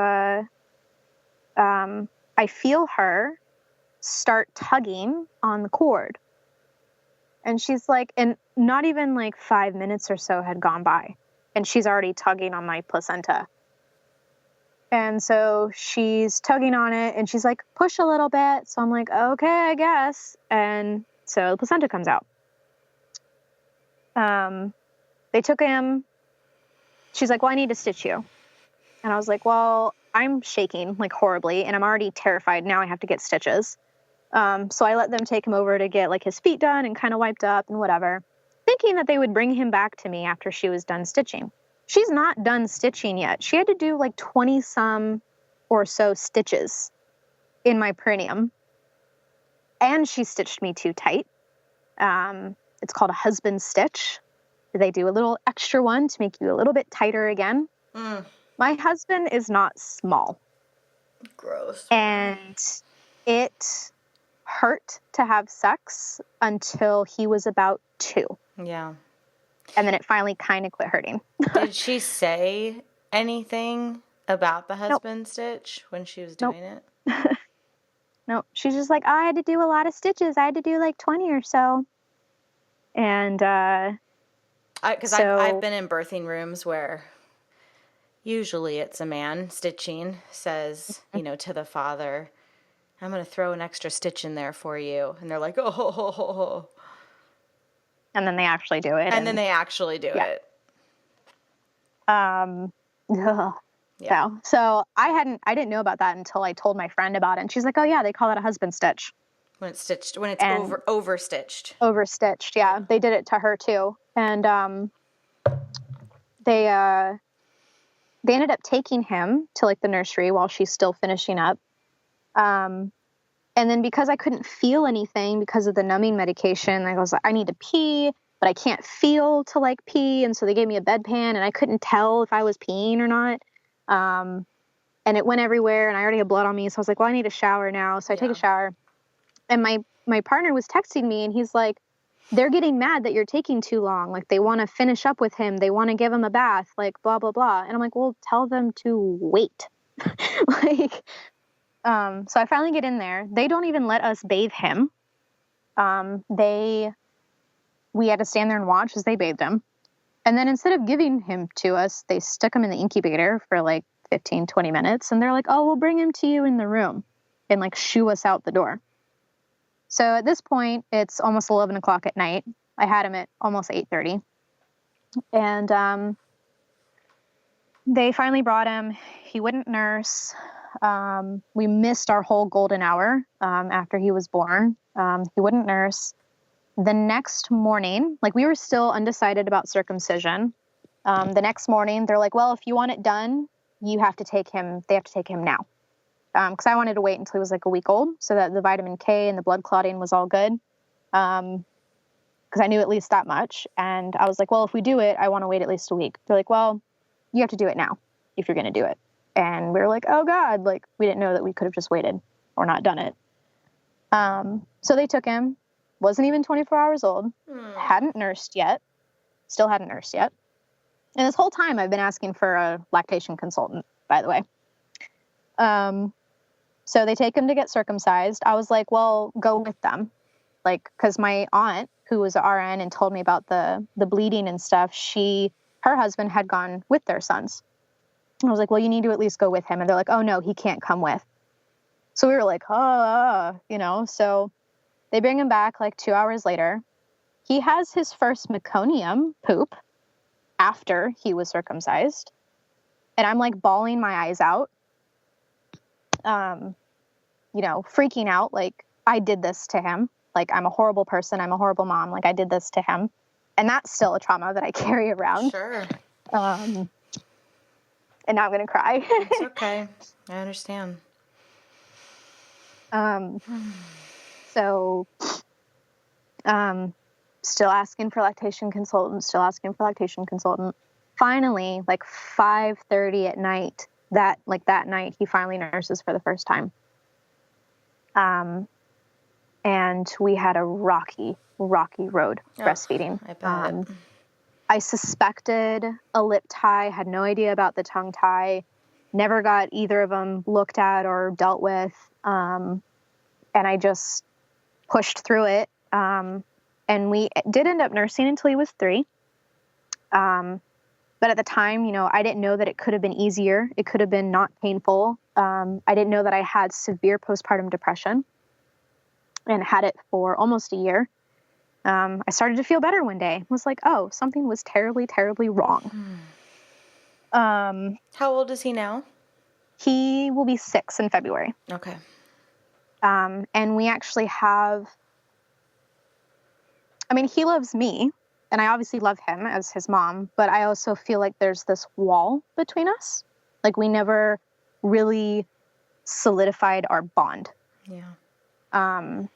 I feel her start tugging on the cord. And she's like, and not even like 5 minutes or so had gone by, and she's already tugging on my placenta. And so she's tugging on it, and she's like, push a little bit. So I'm like, okay, I guess. And so the placenta comes out. They took him. She's like, well, I need to stitch you. And I was like, well, I'm shaking like horribly, and I'm already terrified. Now I have to get stitches. So I let them take him over to get like his feet done and kind of wiped up and whatever, thinking that they would bring him back to me after she was done stitching. She's not done stitching yet. She had to do like 20 some or so stitches in my perineum. And she stitched me too tight. It's called a husband stitch. They do a little extra one to make you a little bit tighter again. My husband is not small. Gross. And it hurt to have sex until he was about 2. Yeah. And then it finally kind of quit hurting. Did she say anything about the husband stitch when she was doing it? No, she's just like, I had to do a lot of stitches. I had to do like 20 or so. And because I've been in birthing rooms where usually it's a man stitching, says, to the father, I'm going to throw an extra stitch in there for you. And they're like, oh. And then they actually do it. And then they actually do it. Yeah. So I didn't know about that until I told my friend about it. And she's like, oh yeah, they call it a husband stitch. When it's overstitched. Overstitched, yeah. They did it to her too. And they ended up taking him to like the nursery while she's still finishing up. And then because I couldn't feel anything because of the numbing medication, I was like, I need to pee, but I can't feel to like pee. And so they gave me a bedpan, and I couldn't tell if I was peeing or not. And it went everywhere, and I already had blood on me. So I was like, well, I need a shower now. So I take a shower. And my partner was texting me, and he's like, they're getting mad that you're taking too long. Like, they want to finish up with him. They want to give him a bath, like blah, blah, blah. And I'm like, well, tell them to wait. So I finally get in there. They don't even let us bathe him. We had to stand there and watch as they bathed him. And then instead of giving him to us, they stuck him in the incubator for like 15, 20 minutes. And they're like, oh, we'll bring him to you in the room, and like shoo us out the door. So at this point, it's almost 11 o'clock at night. I had him at almost 8:30. And they finally brought him. He wouldn't nurse. We missed our whole golden hour after he was born. He wouldn't nurse. The next morning, like, we were still undecided about circumcision. The next morning, they're like, well, if you want it done, they have to take him now. Because I wanted to wait until he was like a week old so that the vitamin K and the blood clotting was all good. Because I knew at least that much. And I was like, well, if we do it, I want to wait at least a week. They're like, well, you have to do it now if you're going to do it. And we were like, oh God, like, we didn't know that we could have just waited or not done it. So they took him, wasn't even 24 hours old, hadn't nursed yet, still hadn't nursed yet. And this whole time I've been asking for a lactation consultant, by the way. So they take him to get circumcised. I was like, well, go with them. Like, cause my aunt, who was an RN and told me about the bleeding and stuff, her husband had gone with their sons. I was like, well, you need to at least go with him. And they're like, oh no, he can't come with. So we were like, so they bring him back like 2 hours later. He has his first meconium poop after he was circumcised. And I'm like bawling my eyes out, freaking out. Like, I did this to him. Like, I'm a horrible person. I'm a horrible mom. Like, I did this to him. And that's still a trauma that I carry around. Sure. And now I'm going to cry. It's okay. I understand. So, still asking for lactation consultant, Finally, like 5:30 at night, that night, he finally nurses for the first time. And we had a rocky road breastfeeding. I bet. I suspected a lip tie, had no idea about the tongue tie, never got either of them looked at or dealt with. And I just pushed through it. And we did end up nursing until he was 3. But at the time, I didn't know that it could have been easier. It could have been not painful. I didn't know that I had severe postpartum depression and had it for almost a year. I started to feel better one day. I was like, oh, something was terribly, terribly wrong. How old is he now? He will be 6 in February. Okay. And we actually he loves me, and I obviously love him as his mom, but I also feel like there's this wall between us. Like, we never really solidified our bond. Yeah. And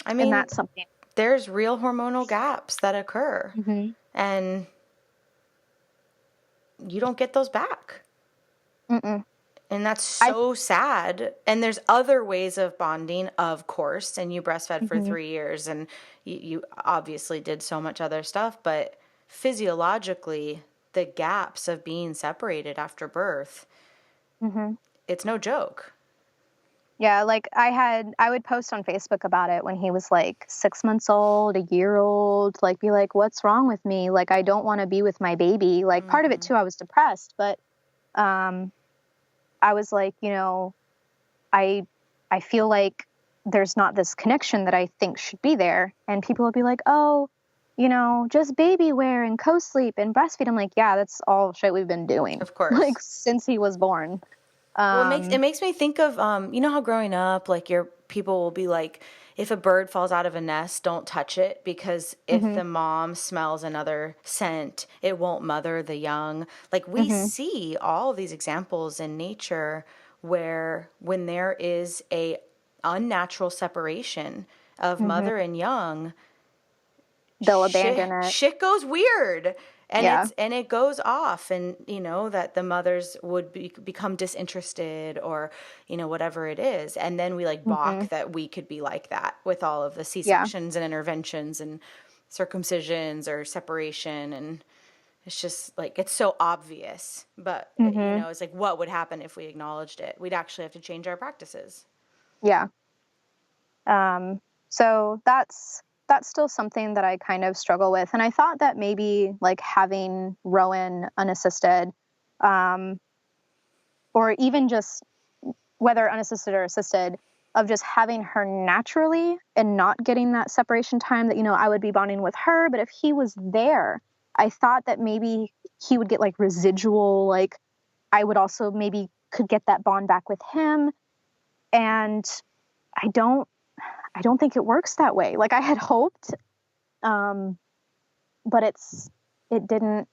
that's something. There's real hormonal gaps that occur, and you don't get those back. Mm-mm. And that's so sad. And there's other ways of bonding, of course. And you breastfed for 3 years, and you obviously did so much other stuff. But physiologically, the gaps of being separated after birth, it's no joke. Yeah, like I would post on Facebook about it when he was like 6 months old, a year old, like, be like, what's wrong with me? Like, I don't want to be with my baby. Like, part of it too, I was depressed, but I was like, I feel like there's not this connection that I think should be there. And people would be like, oh, just baby wear and co-sleep and breastfeed. I'm like, yeah, that's all shit we've been doing. Of course. Like, since he was born. Well, it makes me think of, how growing up, like, your people will be like, if a bird falls out of a nest, don't touch it, because if the mom smells another scent, it won't mother the young. Like, we see all of these examples in nature where when there is a unnatural separation of mother and young, they'll abandon it. Shit goes weird. And it goes off, and that the mothers would become disinterested, or whatever it is, and then we balk that we could be like that with all of the C-sections and interventions and circumcisions or separation, and it's just like, it's so obvious, but it's like, what would happen if we acknowledged it? We'd actually have to change our practices. Yeah. So that's that's still something that I kind of struggle with. And I thought that maybe like having Rowan unassisted, or even just whether unassisted or assisted, of just having her naturally and not getting that separation time that, I would be bonding with her. But if he was there, I thought that maybe he would get like residual, like I would also maybe could get that bond back with him. And I don't think it works that way. Like I had hoped, but it didn't.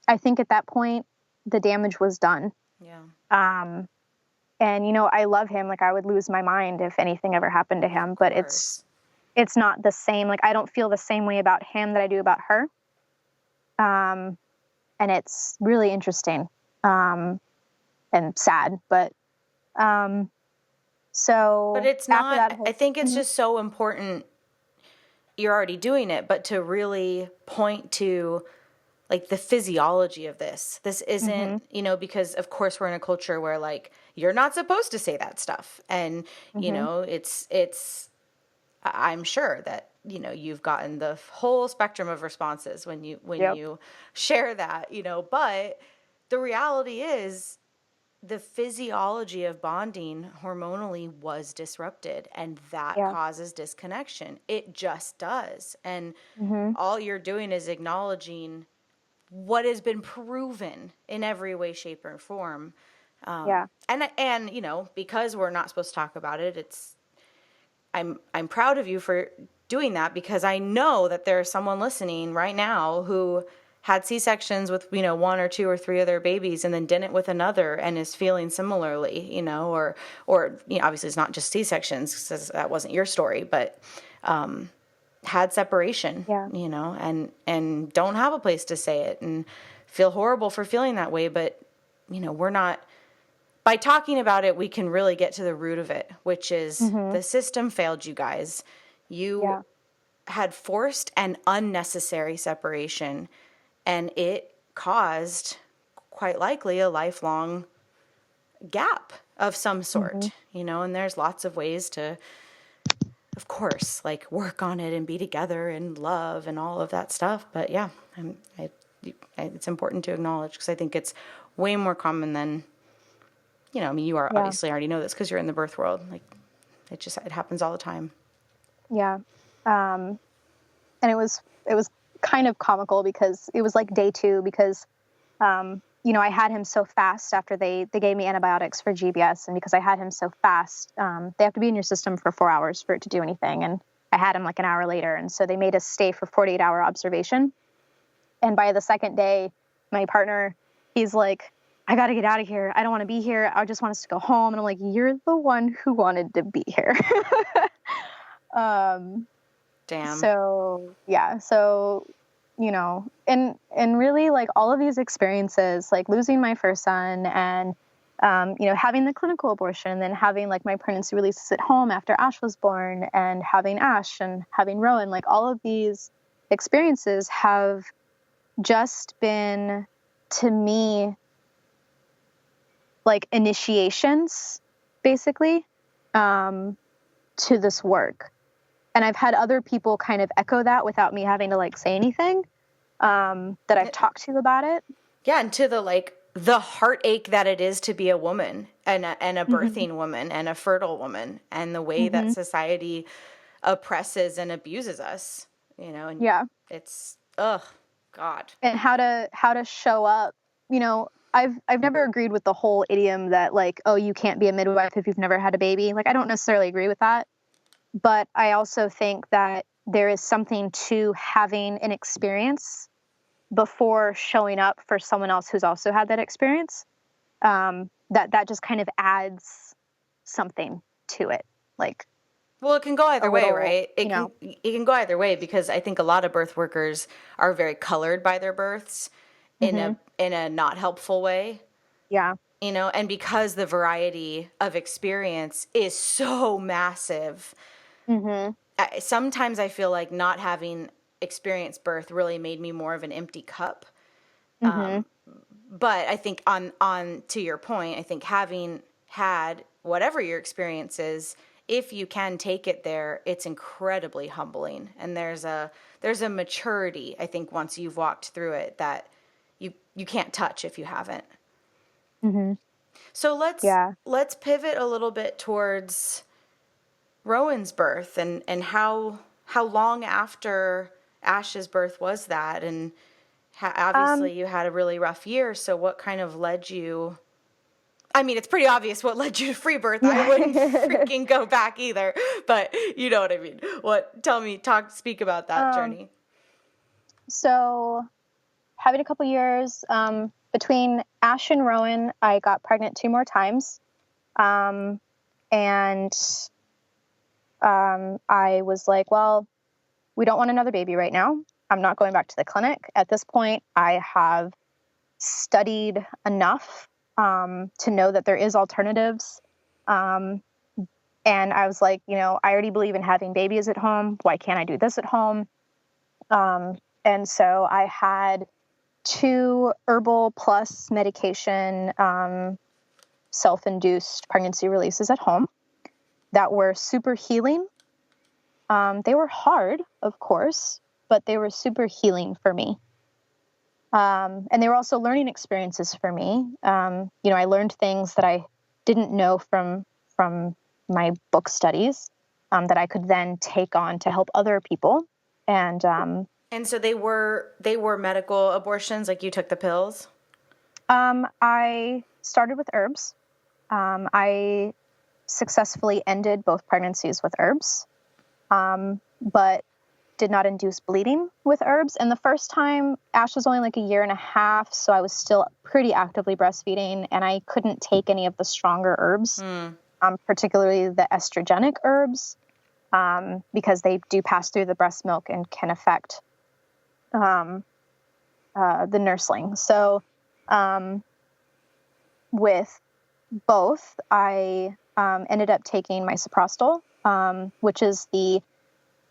I think at that point the damage was done. Yeah. And I love him. Like I would lose my mind if anything ever happened to him, but it's not the same. Like I don't feel the same way about him that I do about her. And it's really interesting. And sad, but But it's not, I think it's just so important. You're already doing it, but to really point to like the physiology of this. This isn't, because of course we're in a culture where like, you're not supposed to say that stuff. And, it's, I'm sure that, you've gotten the whole spectrum of responses when you share that, but the reality is the physiology of bonding hormonally was disrupted, and that causes disconnection. It just does. And all you're doing is acknowledging what has been proven in every way, shape, or form. And because we're not supposed to talk about it, I'm proud of you for doing that, because I know that there's someone listening right now who had C-sections with, one or two or three other babies and then didn't with another and is feeling similarly, or obviously it's not just C-sections because that wasn't your story, but had separation, and don't have a place to say it and feel horrible for feeling that way. But, we're not, by talking about it, we can really get to the root of it, which is the system failed you guys. You had forced an unnecessary separation, and it caused quite likely a lifelong gap of some sort, and there's lots of ways to, of course, like work on it and be together and love and all of that stuff. But yeah, it's important to acknowledge, because I think it's way more common than, you are obviously already know this because you're in the birth world. Like it happens all the time. Yeah. And it was kind of comical because it was like day 2 because, I had him so fast after they gave me antibiotics for GBS. And because I had him so fast, they have to be in your system for 4 hours for it to do anything. And I had him like an hour later. And so they made us stay for 48-hour observation. And by the second day, my partner, he's like, I got to get out of here. I don't want to be here. I just want us to go home. And I'm like, you're the one who wanted to be here. Damn. So, yeah. So, and really like all of these experiences, like losing my first son and, having the clinical abortion, and then having like my pregnancy releases at home after Ash was born, and having Ash and having Rowan, like all of these experiences have just been, to me, like initiations, basically, to this work. And I've had other people kind of echo that without me having to like say anything, that I've talked to about it. Yeah. And to the heartache that it is to be a woman and a birthing woman and a fertile woman, and the way that society oppresses and abuses us, and it's, God. And how to show up, I've never agreed with the whole idiom that like, oh, you can't be a midwife if you've never had a baby. Like, I don't necessarily agree with that. But I also think that there is something to having an experience before showing up for someone else who's also had that experience. That just kind of adds something to it. Like, well, it can go either way, right? It can go either way, because I think a lot of birth workers are very colored by their births in a not helpful way. Yeah. And because the variety of experience is so massive, sometimes I feel like not having experienced birth really made me more of an empty cup. But I think on to your point, I think having had whatever your experience is, if you can take it there, it's incredibly humbling. And there's a maturity, I think, once you've walked through it that you can't touch if you haven't. Mm-hmm. So Yeah. let's pivot a little bit towards Rowan's birth and how long after Ash's birth was that? And obviously you had a really rough year. So what kind of led you? I mean, it's pretty obvious what led you to Freebirth. Yeah. I wouldn't freaking go back either, but you know what I mean. Speak about that journey. So having a couple years, between Ash and Rowan, I got pregnant 2 more times. And I was like, well, we don't want another baby right now. I'm not going back to the clinic. At this point, I have studied enough to know that there is alternatives. And I was like, I already believe in having babies at home. Why can't I do this at home? And so I had 2 herbal plus medication self-induced pregnancy releases at home that were super healing. They were hard, of course, but they were super healing for me. And they were also learning experiences for me. I learned things that I didn't know from my book studies that I could then take on to help other people. And so they were medical abortions, like you took the pills? I started with herbs. I successfully ended both pregnancies with herbs, but did not induce bleeding with herbs. And the first time, Ash was only like 1.5 years, so I was still pretty actively breastfeeding, and I couldn't take any of the stronger herbs, particularly the estrogenic herbs, because they do pass through the breast milk and can affect the nursling. So with both, I ended up taking misoprostol, which is the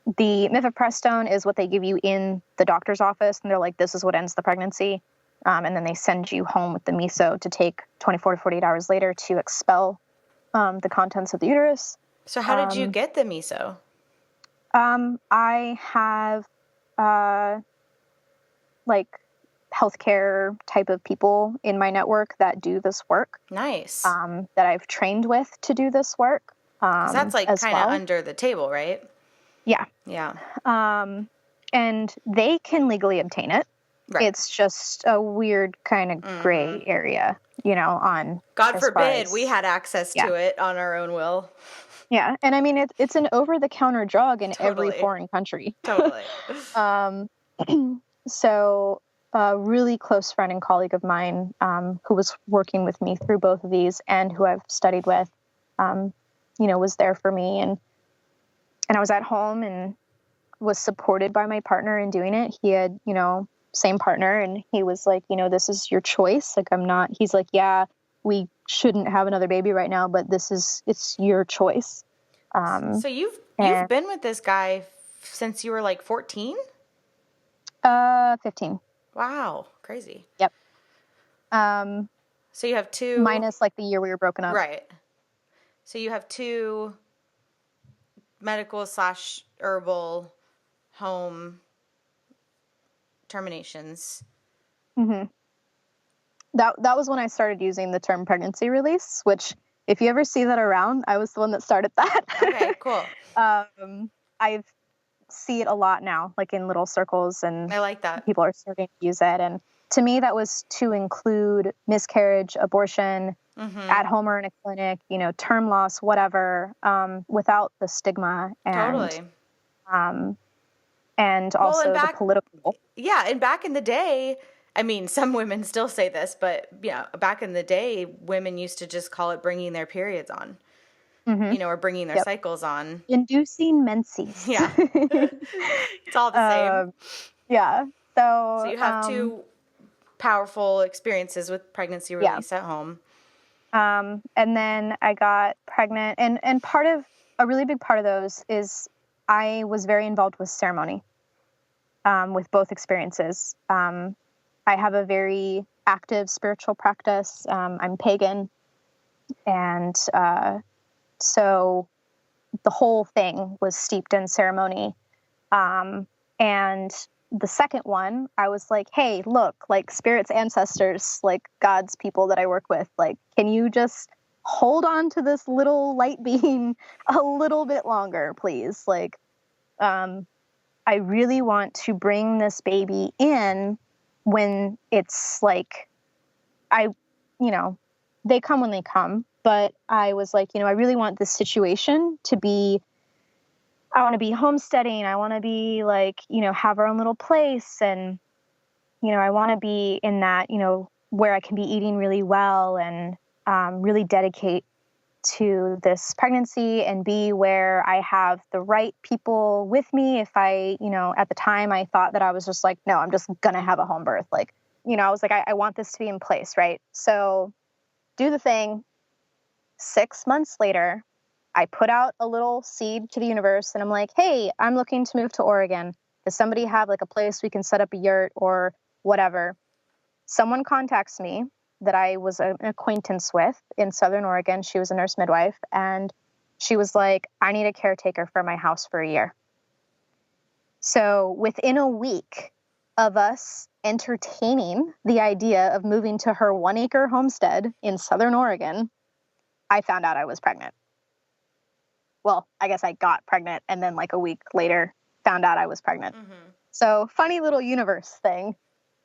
mifepristone is what they give you in the doctor's office, and they're like, this is what ends the pregnancy. And then they send you home with the miso to take 24 to 48 hours later to expel the contents of the uterus. So how did you get the miso? I have healthcare type of people in my network that do this work. Nice. That I've trained with to do this work. 'Cause that's like kind of under the table, right? Yeah. Yeah. And they can legally obtain it. Right. It's just a weird kind of gray area, on God forbid we had access to it on our own will. Yeah. And I mean, it's an over-the-counter drug in every foreign country. Totally. So a really close friend and colleague of mine who was working with me through both of these and who I've studied with, was there for me. And I was at home and was supported by my partner in doing it. He had, same partner, and he was like, this is your choice. Like, he's like, yeah, we shouldn't have another baby right now, but it's your choice. So you've been with this guy since you were like 14? 15. Wow. Crazy. Yep. So you have 2 minus like the year we were broken up. Right. So you have 2 medical/herbal home terminations. Mm-hmm. That was when I started using the term pregnancy release, which if you ever see that around, I was the one that started that. Okay, cool. I see it a lot now, like in little circles, and I like that. People are starting to use it. And to me, that was to include miscarriage, abortion, at home or in a clinic, term loss, whatever, without the stigma and totally. And also the political. Yeah, and back in the day, I mean, some women still say this, but yeah, back in the day, women used to just call it bringing their periods on, or bringing their cycles on. Inducing menses. Yeah. It's all the same. Yeah. So you have 2 powerful experiences with pregnancy release at home. And then I got pregnant, and a really big part of those is I was very involved with ceremony, with both experiences. I have a very active spiritual practice. I'm pagan. And, so the whole thing was steeped in ceremony. And the second one, I was like, hey, look, like spirits, ancestors, like God's people that I work with, like, can you just hold on to this little light being a little bit longer, please? Like, I really want to bring this baby in when it's like, they come when they come. But I was like, I really want this situation to be, I want to be homesteading. I want to be like, have our own little place. And, I want to be in that, where I can be eating really well and really dedicate to this pregnancy and be where I have the right people with me. If I, at the time I thought that I was just like, no, I'm just going to have a home birth. Like, I was like, I want this to be in place. Right. So do the thing. 6 months later, I put out a little seed to the universe and I'm like, hey, I'm looking to move to Oregon. Does somebody have like a place we can set up a yurt or whatever? Someone contacts me that I was an acquaintance with in Southern Oregon. She was a nurse midwife. And she was like, I need a caretaker for my house for a year. So within a week of us entertaining the idea of moving to her 1-acre homestead in Southern Oregon, I found out I was pregnant. Well, I guess I got pregnant and then like a week later found out I was pregnant. Mm-hmm. So funny little universe thing.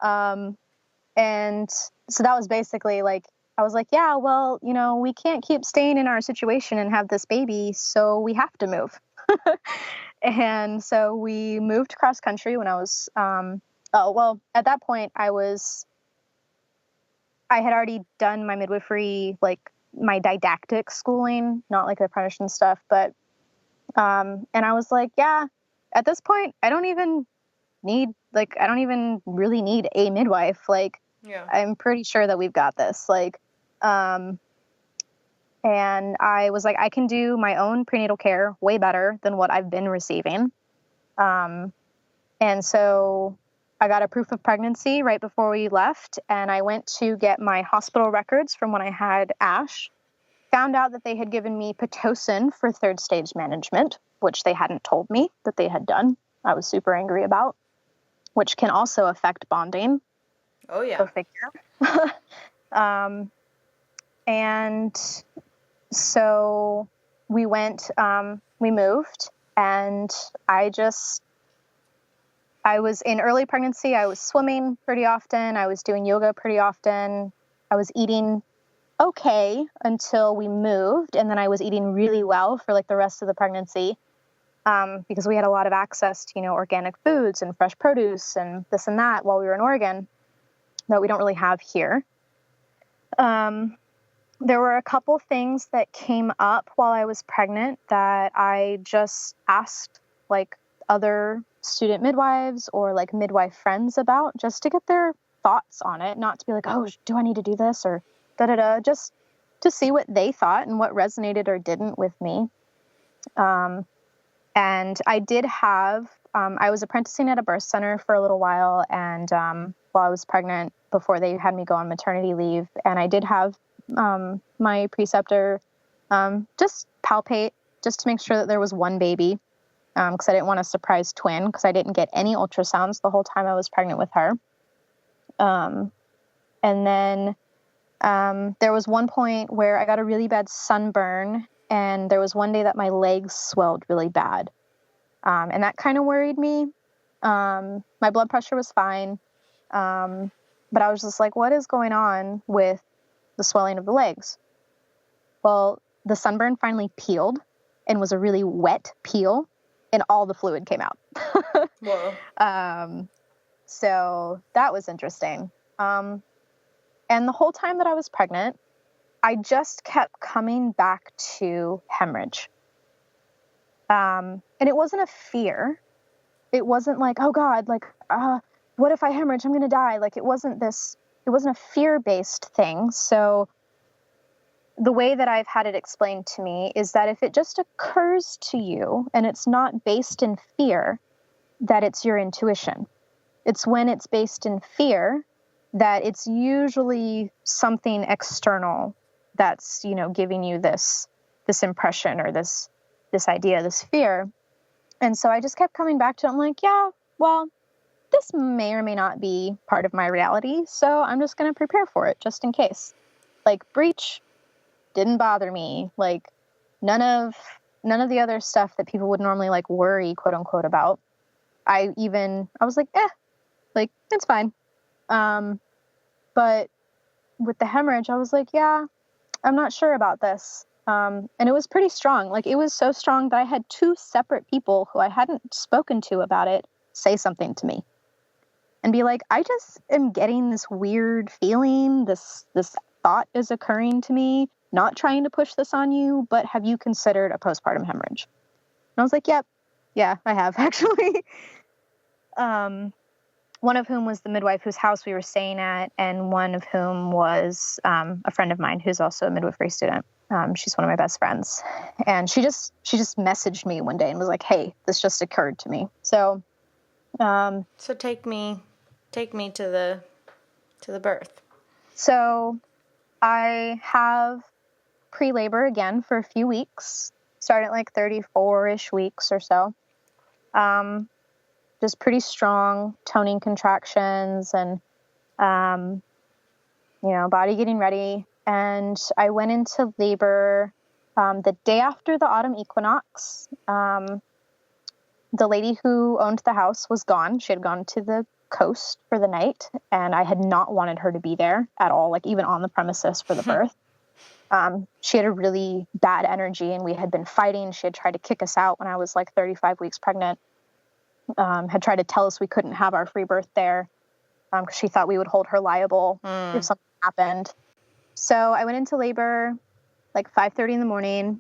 And so that was basically like, I was like, yeah, well, we can't keep staying in our situation and have this baby. So we have to move. And so we moved cross country when I was, at that point I had already done my midwifery, like my didactic schooling, not like the apprenticeship stuff, but, and I was like, yeah, at this point, I don't even really need a midwife. Like, yeah. I'm pretty sure that we've got this. Like, and I was like, I can do my own prenatal care way better than what I've been receiving. And so I got a proof of pregnancy right before we left, and I went to get my hospital records from when I had Ash, found out that they had given me Pitocin for 3rd stage management, which they hadn't told me that they had done. I was super angry about, which can also affect bonding. Oh, yeah. Go figure. And so we went, we moved, and I was in early pregnancy. I was swimming pretty often. I was doing yoga pretty often. I was eating okay until we moved. And then I was eating really well for like the rest of the pregnancy, because we had a lot of access to, organic foods and fresh produce and this and that while we were in Oregon that we don't really have here. There were a couple things that came up while I was pregnant that I just asked like other student midwives or like midwife friends about, just to get their thoughts on it, not to be like, oh, do I need to do this or da-da-da, just to see what they thought and what resonated or didn't with me. And I did have, I was apprenticing at a birth center for a little while, and while I was pregnant, before they had me go on maternity leave, and I did have my preceptor just palpate, just to make sure that there was one baby, because I didn't want a surprise twin, because I didn't get any ultrasounds the whole time I was pregnant with her. And then there was one point where I got a really bad sunburn, and there was one day that my legs swelled really bad. And that kind of worried me. My blood pressure was fine. But I was just like, what is going on with the swelling of the legs? Well, the sunburn finally peeled and was a really wet peel, and all the fluid came out. Whoa. So that was interesting. And the whole time that I was pregnant, I just kept coming back to hemorrhage. And it wasn't a fear. It wasn't like, oh God, like, what if I hemorrhage? I'm going to die. Like, it wasn't a fear-based thing. So the way that I've had it explained to me is that if it just occurs to you and it's not based in fear, that it's your intuition. It's when it's based in fear that it's usually something external that's, giving you this impression or this this idea, this fear. And so I just kept coming back to it. I'm like, yeah, well, this may or may not be part of my reality. So I'm just going to prepare for it just in case. Like, breech didn't bother me. Like, none of the other stuff that people would normally like worry, quote unquote, about. I was like, like, it's fine. But with the hemorrhage, I was like, yeah, I'm not sure about this. And it was pretty strong. Like, it was so strong that I had 2 separate people who I hadn't spoken to about it say something to me and be like, I just am getting this weird feeling. This thought is occurring to me, not trying to push this on you, but have you considered a postpartum hemorrhage? And I was like, yep. Yeah, I have actually. One of whom was the midwife whose house we were staying at, and one of whom was a friend of mine who's also a midwifery student. She's one of my best friends, and she just messaged me one day and was like, "Hey, this just occurred to me." So, so take me to the birth. So, I have pre-labor again for a few weeks, starting at like 34-ish weeks or so. Just pretty strong toning contractions and, body getting ready. And I went into labor the day after the autumn equinox. The lady who owned the house was gone. She had gone to the coast for the night, and I had not wanted her to be there at all, like even on the premises for the birth. She had a really bad energy, and we had been fighting. She had tried to kick us out when I was like 35 weeks pregnant. Had tried to tell us we couldn't have our free birth there because she thought we would hold her liable if something happened. So I went into labor like 5:30 in the morning.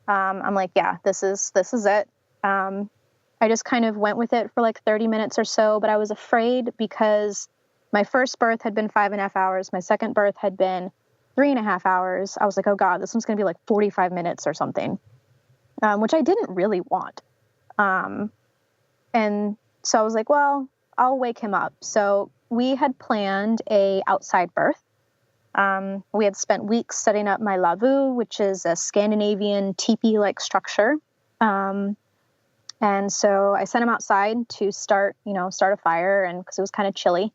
I'm like, yeah, this is it. I just kind of went with it for like 30 minutes or so, but I was afraid because my first birth had been 5.5 hours. My second birth had been 3.5 hours. I was like, oh God, this one's going to be like 45 minutes or something, which I didn't really want. And so I was like, well, I'll wake him up. So we had planned a outside birth. We had spent weeks setting up my lavu, which is a Scandinavian teepee-like structure. And so I sent him outside to start a fire, and because it was kind of chilly,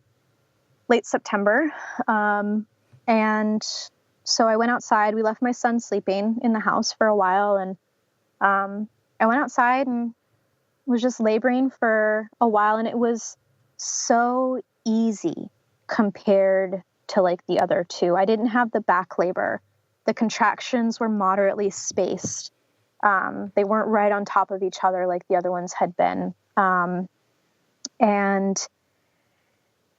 late September. And so I went outside. We left my son sleeping in the house for a while, and I went outside and was just laboring for a while, and it was so easy compared to like the other 2. I didn't have the back labor. The contractions were moderately spaced. They weren't right on top of each other like the other ones had been. And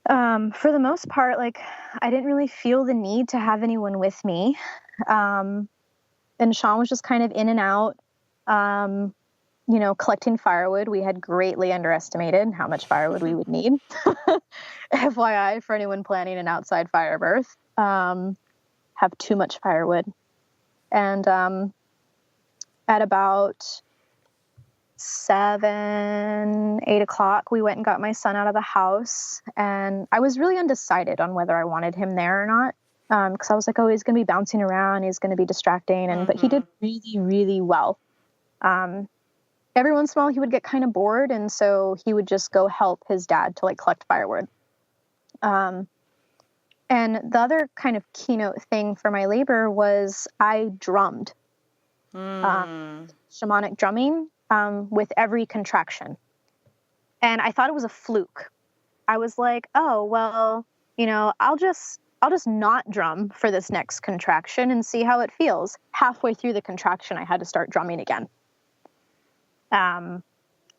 for the most part, like, I didn't really feel the need to have anyone with me. And Sean was just kind of in and out, collecting firewood. We had greatly underestimated how much firewood we would need. FYI, for anyone planning an outside fire birth, have too much firewood. And at about 7, 8 o'clock, we went and got my son out of the house. And I was really undecided on whether I wanted him there or not. Because I was like, oh, he's going to be bouncing around. He's going to be distracting. But he did really, really well. Every once in a while, he would get kind of bored. And so he would just go help his dad to like collect firewood. And the other kind of keynote thing for my labor was I drummed. Shamanic drumming with every contraction. And I thought it was a fluke. I was like, oh, well, I'll just not drum for this next contraction and see how it feels. Halfway through the contraction, I had to start drumming again. I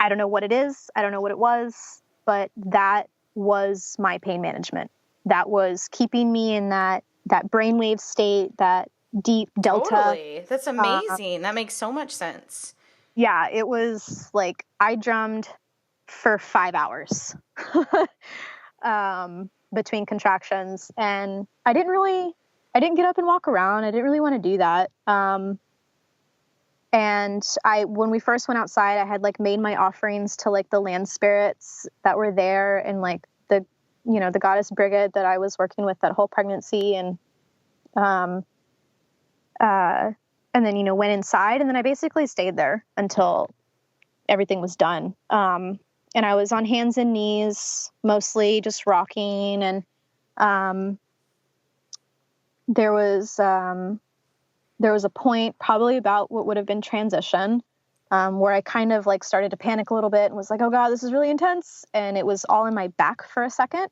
don't know what it is. I don't know what it was, but that was my pain management. That was keeping me in that brainwave state, that deep delta. Totally. That's amazing. That makes so much sense. Yeah, it was like I drummed for 5 hours between contractions, and I didn't get up and walk around. I didn't really want to do that. And when we first went outside, I had like made my offerings to like the land spirits that were there, and like the goddess Brigid that I was working with that whole pregnancy. And and then, went inside, and then I basically stayed there until everything was done. And I was on hands and knees, mostly just rocking. And there was a point probably about what would have been transition, where I kind of like started to panic a little bit and was like, oh God, this is really intense. And it was all in my back for a second.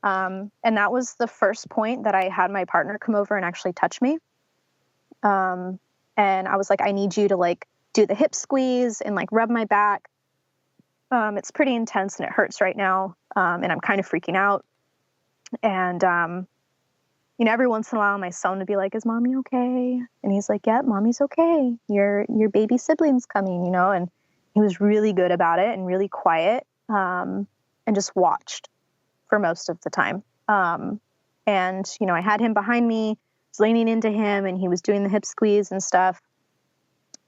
And that was the first point that I had my partner come over and actually touch me. And I was like, I need you to like do the hip squeeze and like rub my back. It's pretty intense and it hurts right now. And I'm kind of freaking out. And, every once in a while my son would be like, is mommy okay? And he's like, yeah, mommy's okay. Your baby sibling's coming, and he was really good about it and really quiet, and just watched for most of the time. And, I had him behind me, was leaning into him, and he was doing the hip squeeze and stuff.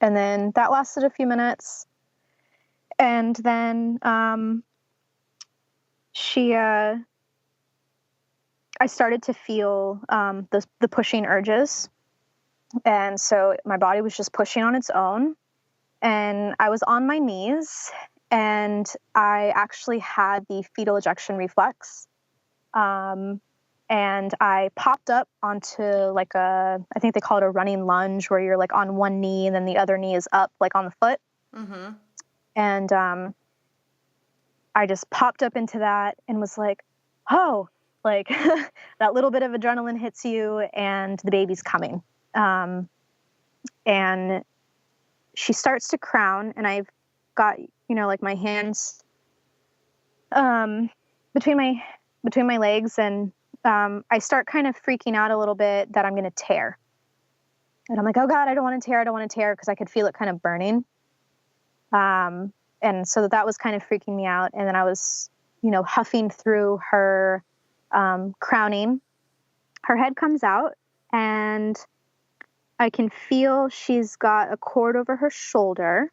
And then that lasted a few minutes. And then I started to feel the pushing urges. And so my body was just pushing on its own. And I was on my knees, and I actually had the fetal ejection reflex. And I popped up onto like I think they call it a running lunge, where you're like on one knee and then the other knee is up like on the foot. Mm-hmm. And I just popped up into that and was like, oh, like that little bit of adrenaline hits you and the baby's coming. And she starts to crown, and I've got, like my hands between my legs, and I start kind of freaking out a little bit that I'm going to tear. And I'm like, oh God, I don't want to tear, because I could feel it kind of burning. And so that was kind of freaking me out. And then I was, huffing through her crowning. Her head comes out, and I can feel she's got a cord over her shoulder.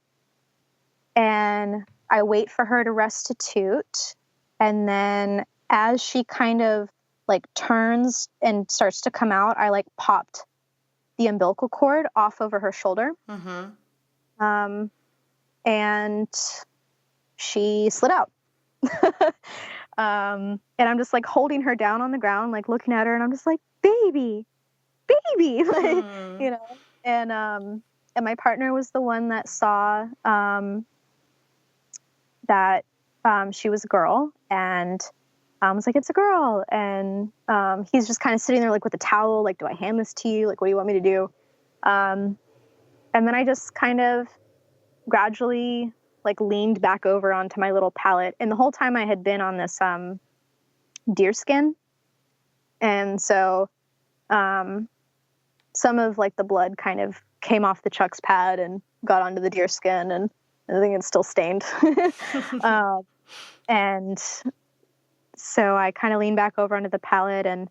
And I wait for her to restitute. And then as she kind of like turns and starts to come out, I like popped the umbilical cord off over her shoulder. Mm-hmm. And she slid out. And I'm just like holding her down on the ground, like looking at her, and I'm just like, baby, like, and my partner was the one that saw, that, she was a girl, and I was like, it's a girl. And, he's just kind of sitting there like with a towel, like, do I hand this to you? Like, what do you want me to do? And then I just kind of gradually like leaned back over onto my little pallet. And the whole time I had been on this, deer skin. And so, some of like the blood kind of came off the Chuck's pad and got onto the deer skin, and I think it's still stained. And so I kind of leaned back over onto the pallet and,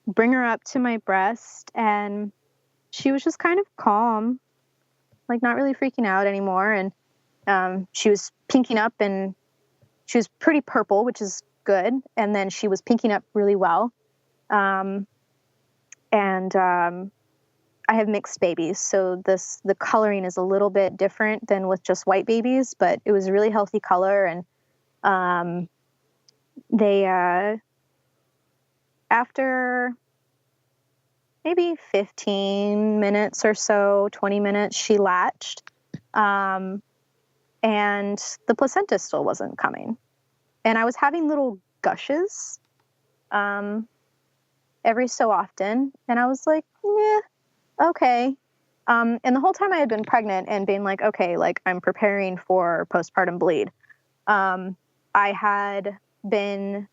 bring her up to my breast, and she was just kind of calm, like not really freaking out anymore. And, she was pinking up, and she was pretty purple, which is good. And then she was pinking up really well. I have mixed babies, so the coloring is a little bit different than with just white babies, but it was a really healthy color. And they after maybe 15 minutes or so, 20 minutes, she latched, and the placenta still wasn't coming, and I was having little gushes every so often, and I was like, yeah. Okay. And the whole time I had been pregnant and being like, okay, like I'm preparing for postpartum bleed. I had been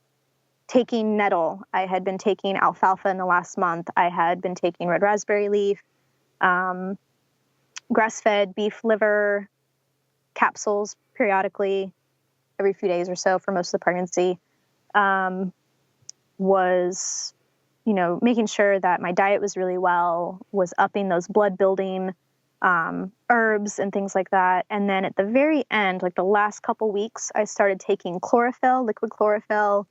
taking nettle. I had been taking alfalfa in the last month. I had been taking red raspberry leaf, grass-fed beef liver capsules periodically every few days or so for most of the pregnancy. Was making sure that my diet was really well, was upping those blood building herbs and things like that. And then at the very end, like the last couple weeks, I started taking chlorophyll, liquid chlorophyll,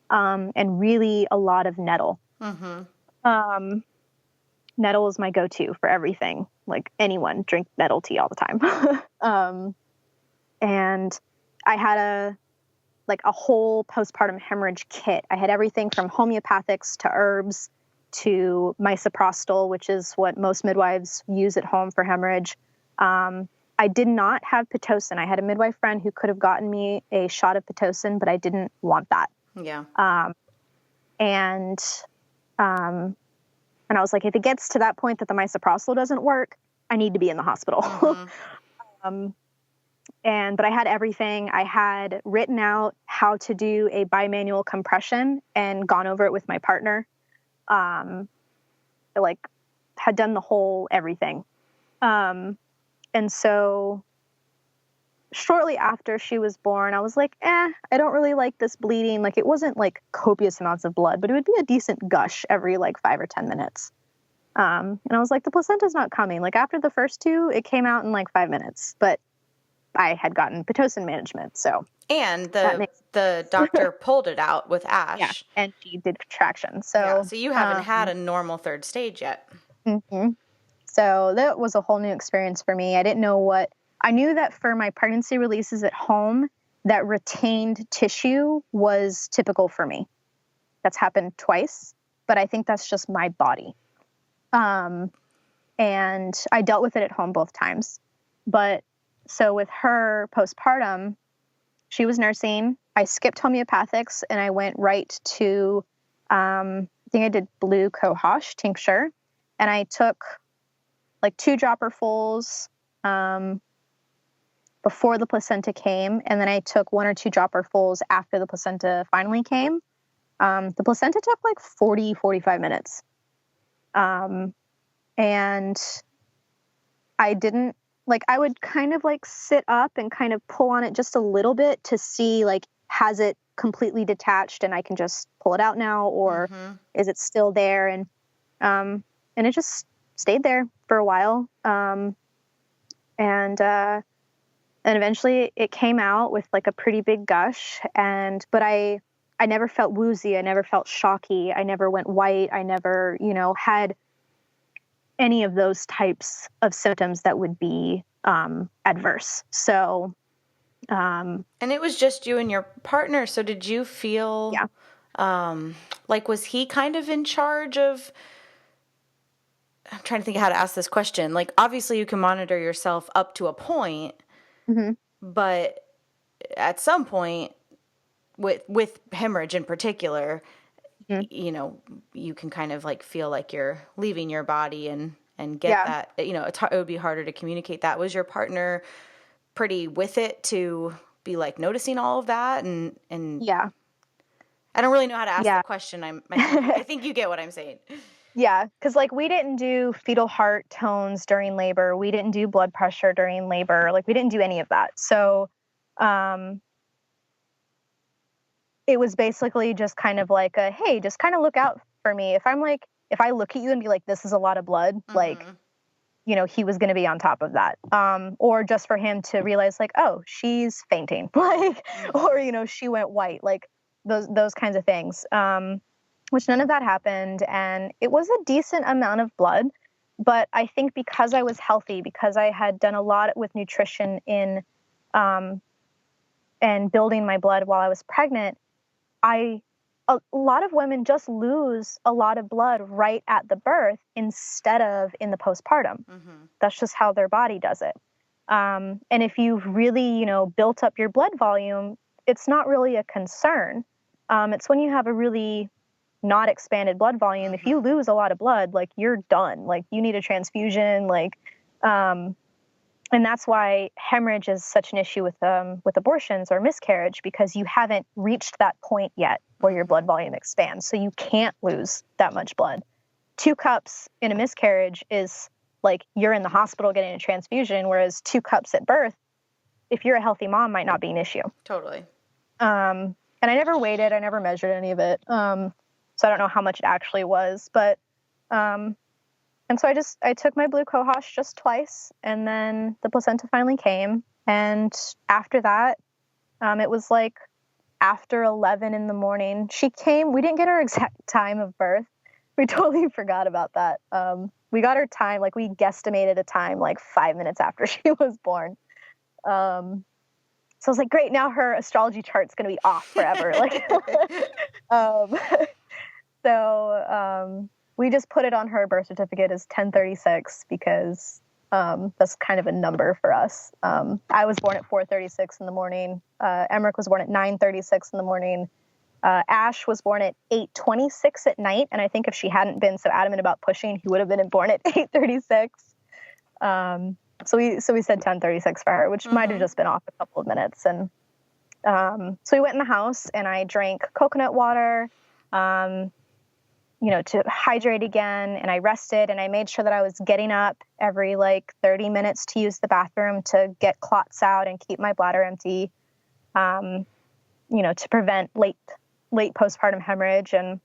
and really a lot of nettle. Mm-hmm. nettle is my go-to for everything. Like anyone drink nettle tea all the time. And I had a whole postpartum hemorrhage kit. I had everything from homeopathics to herbs to misoprostol, which is what most midwives use at home for hemorrhage. I did not have Pitocin. I had a midwife friend who could have gotten me a shot of Pitocin, but I didn't want that. Yeah. And I was like, if it gets to that point that the misoprostol doesn't work, I need to be in the hospital. Mm-hmm. But I had everything. I had written out how to do a bimanual compression and gone over it with my partner. I had done the whole everything. And so shortly after she was born, I was like, I don't really like this bleeding. Like, it wasn't like copious amounts of blood, but it would be a decent gush every like 5 or 10 minutes. And I was like, the placenta's not coming. Like, after the first 2, it came out in like 5 minutes, but I had gotten Pitocin management. So, and the doctor pulled it out with Ash. Yeah, and she did contraction. So you haven't had a normal 3rd stage yet. Mm-hmm. So that was a whole new experience for me. I didn't know I knew that for my pregnancy releases at home, that retained tissue was typical for me. That's happened twice, but I think that's just my body. And I dealt with it at home both times. But so with her postpartum, she was nursing. I skipped homeopathics and I went right to, I think I did blue cohosh tincture, and I took like 2 dropperfuls before the placenta came, and then I took 1 or 2 dropperfuls after the placenta finally came. The placenta took like 40, 45 minutes. And I didn't, I would kind of like sit up and kind of pull on it just a little bit to see, like, has it completely detached and I can just pull it out now, or is it still there? And it just stayed there for a while. And eventually it came out with like a pretty big gush. But I never felt woozy. I never felt shocky. I never went white. I never, had any of those types of symptoms that would be adverse. So, and it was just you and your partner. So did you feel, was he kind of in charge of, I'm trying to think how to ask this question. Like, obviously you can monitor yourself up to a point, but at some point with hemorrhage in particular, you can kind of like feel like you're leaving your body and get that, it would be harder to communicate that. Was your partner pretty with it to be like noticing all of that? And yeah, I don't really know how to ask the question. I think you get what I'm saying. Yeah. 'Cause like we didn't do fetal heart tones during labor. We didn't do blood pressure during labor. Like we didn't do any of that. So, it was basically just kind of like hey, just kind of look out for me. If I look at you and be like, this is a lot of blood, like, he was going to be on top of that. Or just for him to realize like, oh, she's fainting, like, or, she went white, like those kinds of things. Which none of that happened. And it was a decent amount of blood, but I think because I was healthy, because I had done a lot with nutrition in, and building my blood while I was pregnant, a lot of women just lose a lot of blood right at the birth instead of in the postpartum. That's just how their body does it. And if you've really, built up your blood volume, it's not really a concern. It's when you have a really not expanded blood volume. If you lose a lot of blood, like you're done, like you need a transfusion, like, and that's why hemorrhage is such an issue with abortions or miscarriage, because you haven't reached that point yet where your blood volume expands. So you can't lose that much blood. 2 cups in a miscarriage is like you're in the hospital getting a transfusion, whereas 2 cups at birth, if you're a healthy mom, might not be an issue. Totally. And I never weighed it. I never measured any of it. So I don't know how much it actually was, but, and so I took my blue cohosh just twice, and then the placenta finally came. And after that, it was like after 11 in the morning, she came. We didn't get her exact time of birth. We totally forgot about that. we got her time, like we guesstimated a time like 5 minutes after she was born. So I was like, great, now her astrology chart's going to be off forever. Like, um, we just put it on her birth certificate as 1036 because that's kind of a number for us. I was born at 4:36 in the morning. Emmerich was born at 9:36 in the morning. Ash was born at 8:26 at night. And I think if she hadn't been so adamant about pushing, he would have been born at 8:36. So we said 10:36 for her, which might have just been off a couple of minutes. And so we went in the house and I drank coconut water, to hydrate again. And I rested and I made sure that I was getting up every like 30 minutes to use the bathroom to get clots out and keep my bladder empty, to prevent late postpartum hemorrhage, and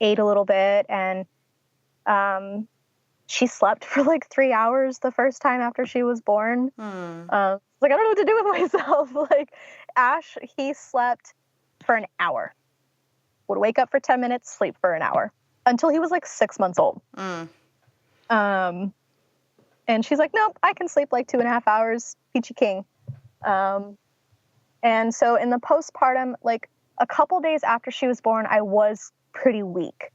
ate a little bit. And she slept for like 3 hours the first time after she was born. Like, I don't know what to do with myself. Like Ash, he slept for an hour, would wake up for 10 minutes, sleep for an hour until he was like 6 months old. And she's like, nope, I can sleep like 2.5 hours, peachy king. And so in the postpartum, like a couple days after she was born, I was pretty weak.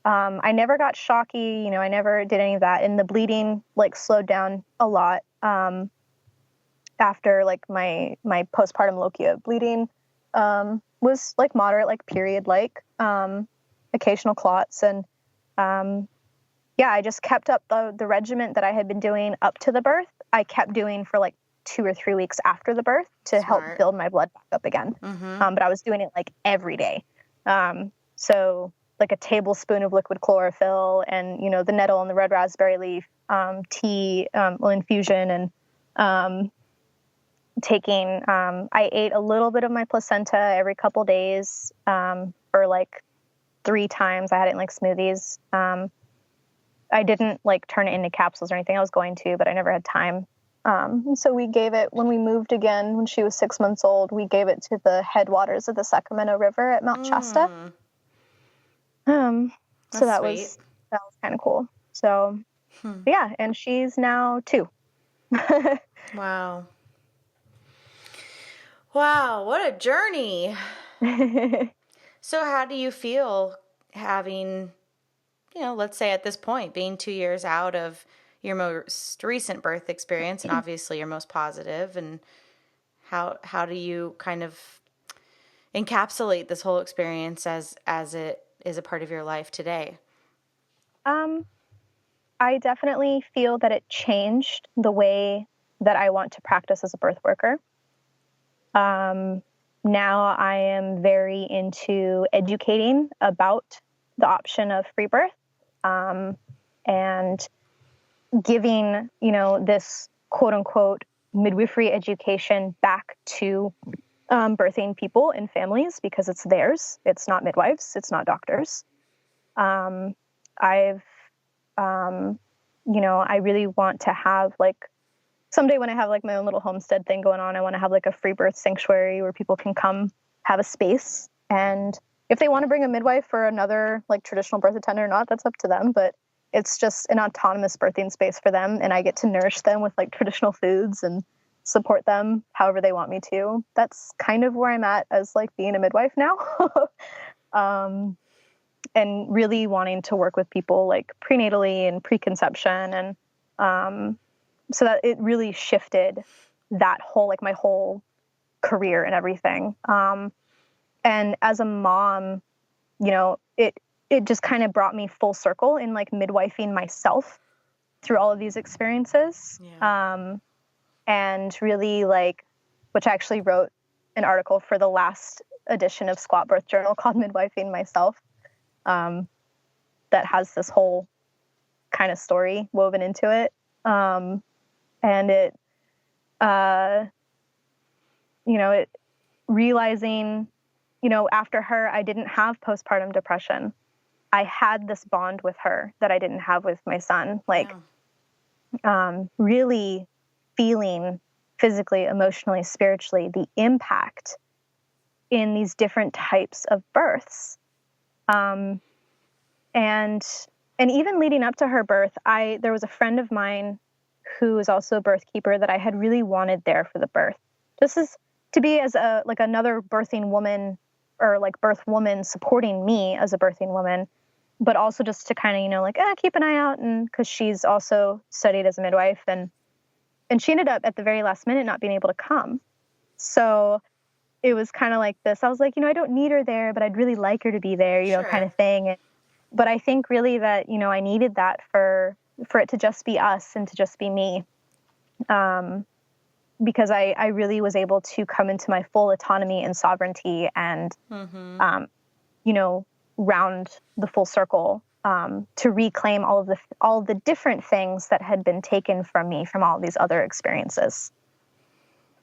I never got shocky, I never did any of that. And the bleeding like slowed down a lot after like my postpartum lochia bleeding was like moderate, like period, like occasional clots. And I just kept up the regimen that I had been doing up to the birth. I kept doing for like 2 or 3 weeks after the birth to help build my blood back up again. But I was doing it like every day. So like a tablespoon of liquid chlorophyll and, the nettle and the red raspberry leaf, tea, infusion, and taking, I ate a little bit of my placenta every couple days for like 3 times. I had it in like smoothies. I didn't like turn it into capsules or anything. I was going to, but I never had time. So we gave it, when we moved again, when she was 6 months old, we gave it to the headwaters of the Sacramento River at Mount Shasta. So that was kind of cool. So yeah, and she's now 2. Wow. Wow, what a journey. So how do you feel having, let's say at this point, being 2 years out of your most recent birth experience and obviously your most positive, and how do you kind of encapsulate this whole experience as it is a part of your life today? I definitely feel that it changed the way that I want to practice as a birth worker. Now I am very into educating about the option of free birth, and giving, this quote unquote midwifery education back to birthing people and families, because it's theirs. It's not midwives. It's not doctors. I really want to have like, someday when I have like my own little homestead thing going on, I want to have like a free birth sanctuary where people can come have a space. And if they want to bring a midwife or another like traditional birth attendant or not, that's up to them. But it's just an autonomous birthing space for them. And I get to nourish them with like traditional foods and support them however they want me to. That's kind of where I'm at as like being a midwife now. And really wanting to work with people like prenatally and preconception. And so that it really shifted that whole, like my whole career and everything. And as a mom, it just kind of brought me full circle in like midwifing myself through all of these experiences. Yeah. And really like, which I actually wrote an article for the last edition of Squat Birth Journal called Midwifing Myself, that has this whole kind of story woven into it. And it, it realizing, after her, I didn't have postpartum depression. I had this bond with her that I didn't have with my son. Like, really feeling physically, emotionally, spiritually, the impact in these different types of births. And even leading up to her birth, there was a friend of mine who is also a birth keeper that I had really wanted there for the birth. Just as to be as another birthing woman, or like birth woman supporting me as a birthing woman, but also just to kind of, keep an eye out, and because she's also studied as a midwife, and she ended up at the very last minute not being able to come. So it was kind of like this. I was like, I don't need her there, but I'd really like her to be there, Sure. kind of thing. But I think really that, I needed that for it to just be us and to just be me. Because I really was able to come into my full autonomy and sovereignty and, round the full circle, to reclaim all of the different things that had been taken from me from all these other experiences.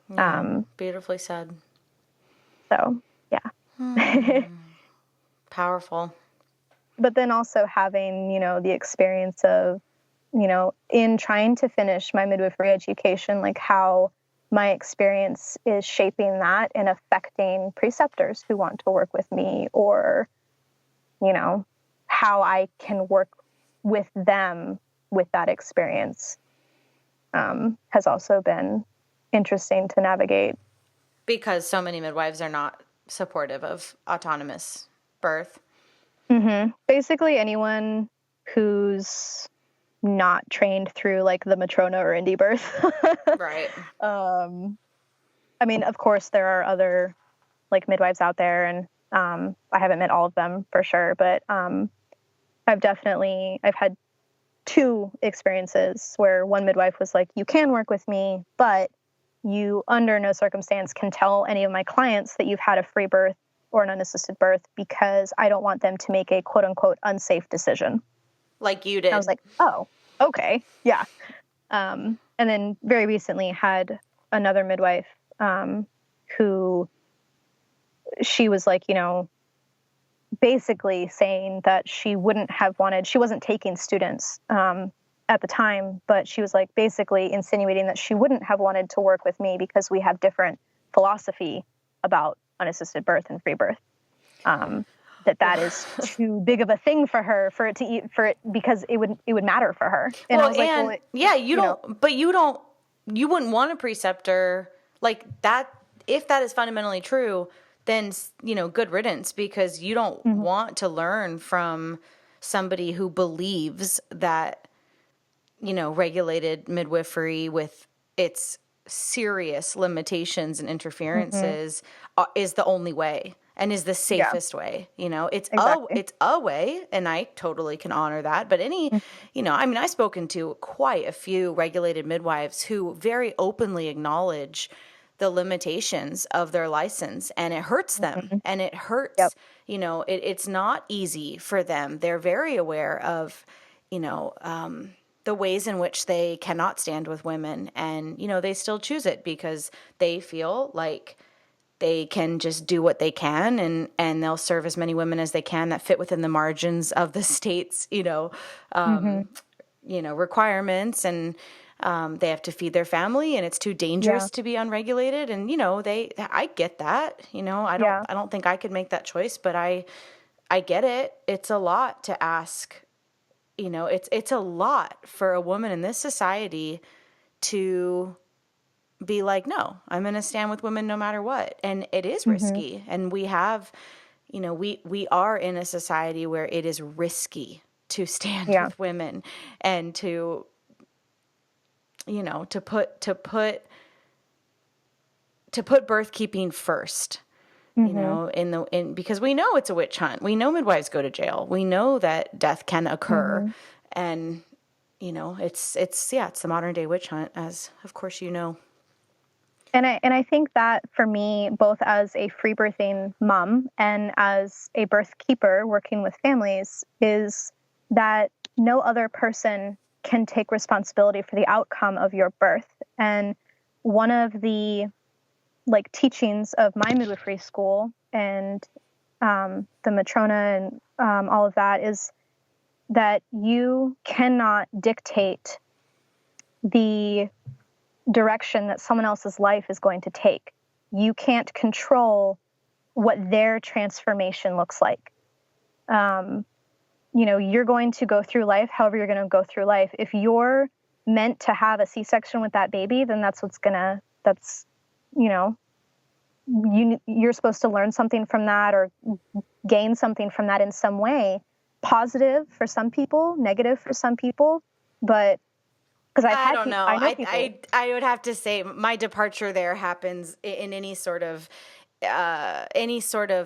Yeah, beautifully said. So, yeah. Powerful. But then also having, the experience of, in trying to finish my midwifery education, like how my experience is shaping that and affecting preceptors who want to work with me, or, how I can work with them with that experience, has also been interesting to navigate. Because so many midwives are not supportive of autonomous birth. Mm-hmm. Basically, anyone who's not trained through like the matrona or indie birth. Right. I mean, of course, there are other like midwives out there, and I haven't met all of them for sure, but I've had 2 experiences where one midwife was like, you can work with me, but you under no circumstance can tell any of my clients that you've had a free birth or an unassisted birth, because I don't want them to make a quote unquote unsafe decision. Like you did. I was like, oh, okay. Yeah. And then very recently had another midwife, who she was like, basically saying that she wasn't taking students, at the time, but she was like basically insinuating that she wouldn't have wanted to work with me because we have different philosophy about unassisted birth and free birth. That is too big of a thing for her, because it would matter for her. And I was like, you wouldn't want a preceptor like that. If that is fundamentally true, then, good riddance, because you don't want to learn from somebody who believes that, regulated midwifery with its serious limitations and interferences is the only way and is the safest way. It's a way, and I totally can honor that. But I've spoken to quite a few regulated midwives who very openly acknowledge the limitations of their license, and it hurts them, and it hurts, it's not easy for them. They're very aware of, the ways in which they cannot stand with women, and, they still choose it because they feel like they can just do what they can, and they'll serve as many women as they can that fit within the margins of the state's, requirements, and they have to feed their family, and it's too dangerous to be unregulated. And, I get that, I don't think I could make that choice, but I get it. It's a lot to ask, it's a lot for a woman in this society to be like, no, I'm going to stand with women no matter what. And it is risky. And we have, we are in a society where it is risky to stand with women and to put birth keeping first, because we know it's a witch hunt. We know midwives go to jail. We know that death can occur, and it's the modern day witch hunt, as of course And I think that for me, both as a free birthing mom and as a birth keeper working with families, is that no other person can take responsibility for the outcome of your birth. And one of the teachings of my midwifery school and the matrona and all of that is that you cannot dictate the direction that someone else's life is going to take. You can't control what their transformation looks like. you're going to go through life however you're going to go through life. If you're meant to have a C-section with that baby, then you're supposed to learn something from that or gain something from that in some way. Positive for some people, negative for some people, but because I don't know. I would have to say my departure there happens in any sort of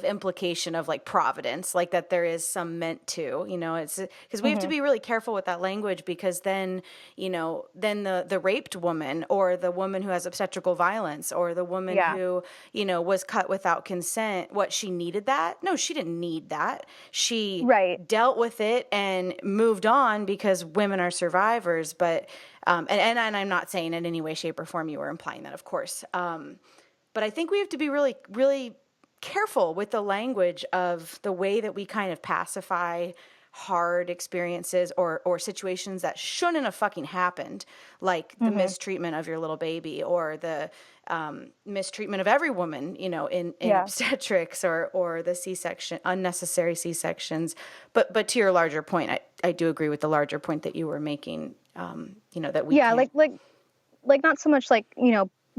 implication of like providence, like that there is some meant to, it's because we have to be really careful with that language, because then, then the raped woman or the woman who has obstetrical violence or the woman who, was cut without consent, what, she needed that? No, she didn't need that. She dealt with it and moved on because women are survivors. But, and I'm not saying in any way, shape or form you were implying that, of course. But I think we have to be really, really careful with the language of the way that we kind of pacify hard experiences or situations that shouldn't have fucking happened, like the mistreatment of your little baby or the mistreatment of every woman, in obstetrics or the C-section, unnecessary C-sections. But to your larger point, I do agree with the larger point that you were making, that we can't. like not so much like,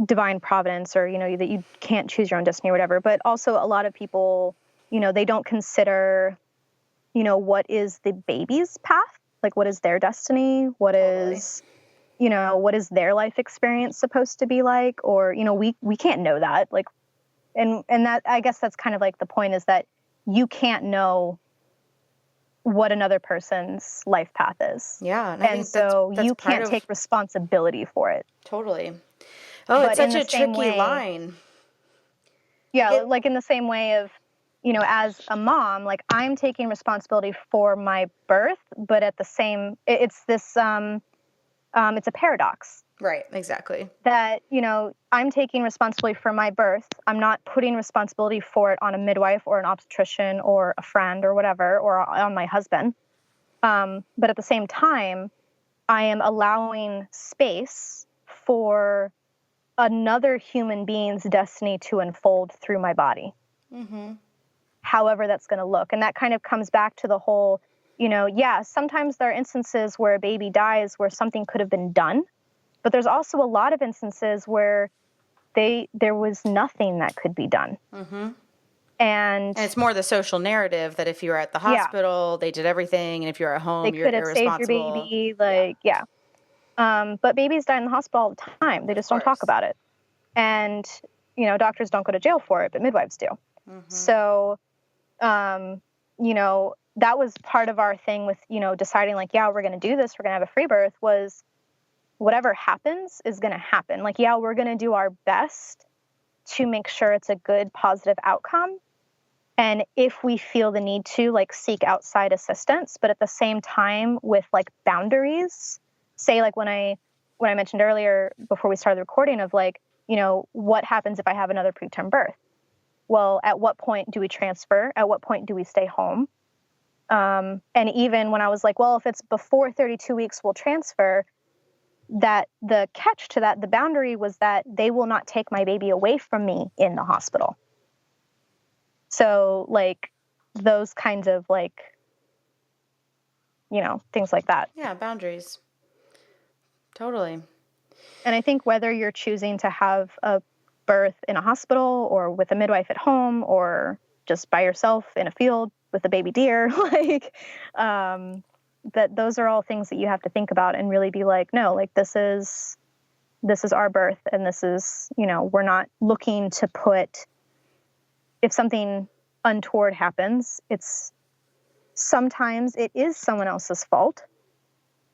divine providence or, that you can't choose your own destiny or whatever, but also a lot of people, they don't consider, what is the baby's path? Like, what is their destiny? What is their life experience supposed to be like? Or, we can't know that. Like, and that, I guess that's kind of like the point, is that you can't know what another person's life path is. Yeah. And so you can't take responsibility for it. Totally. Oh, it's such a tricky line. Yeah, like in the same way of, as a mom, like I'm taking responsibility for my birth, but at the same, it's this, it's a paradox. Right, exactly. That, I'm taking responsibility for my birth. I'm not putting responsibility for it on a midwife or an obstetrician or a friend or whatever, or on my husband. But at the same time, I am allowing space for another human being's destiny to unfold through my body. However that's going to look. And that kind of comes back to the whole, sometimes there are instances where a baby dies where something could have been done, but there's also a lot of instances where there was nothing that could be done. And it's more the social narrative that if you were at the hospital, they did everything, and if you're at home, you're irresponsible. They could have saved your baby, but babies die in the hospital all the time. They just don't talk about it. And, doctors don't go to jail for it, but midwives do. So, that was part of our thing with, deciding like, we're going to do this. We're going to have a free birth, was whatever happens is going to happen. Like, we're going to do our best to make sure it's a good, positive outcome. And if we feel the need to, like, seek outside assistance, but at the same time with like boundaries. Say, like when I mentioned earlier before we started the recording of like, what happens if I have another preterm birth? Well, at what point do we transfer? At what point do we stay home? And even when I was like, well, if it's before 32 weeks, we'll transfer, that the catch to that, the boundary was that they will not take my baby away from me in the hospital. So like those kinds of like, things like that. Yeah, boundaries. Totally. And I think whether you're choosing to have a birth in a hospital or with a midwife at home or just by yourself in a field with a baby deer, like, that those are all things that you have to think about and really be like, no, like this is our birth. And this is, we're not looking to put, if something untoward happens, sometimes it is someone else's fault.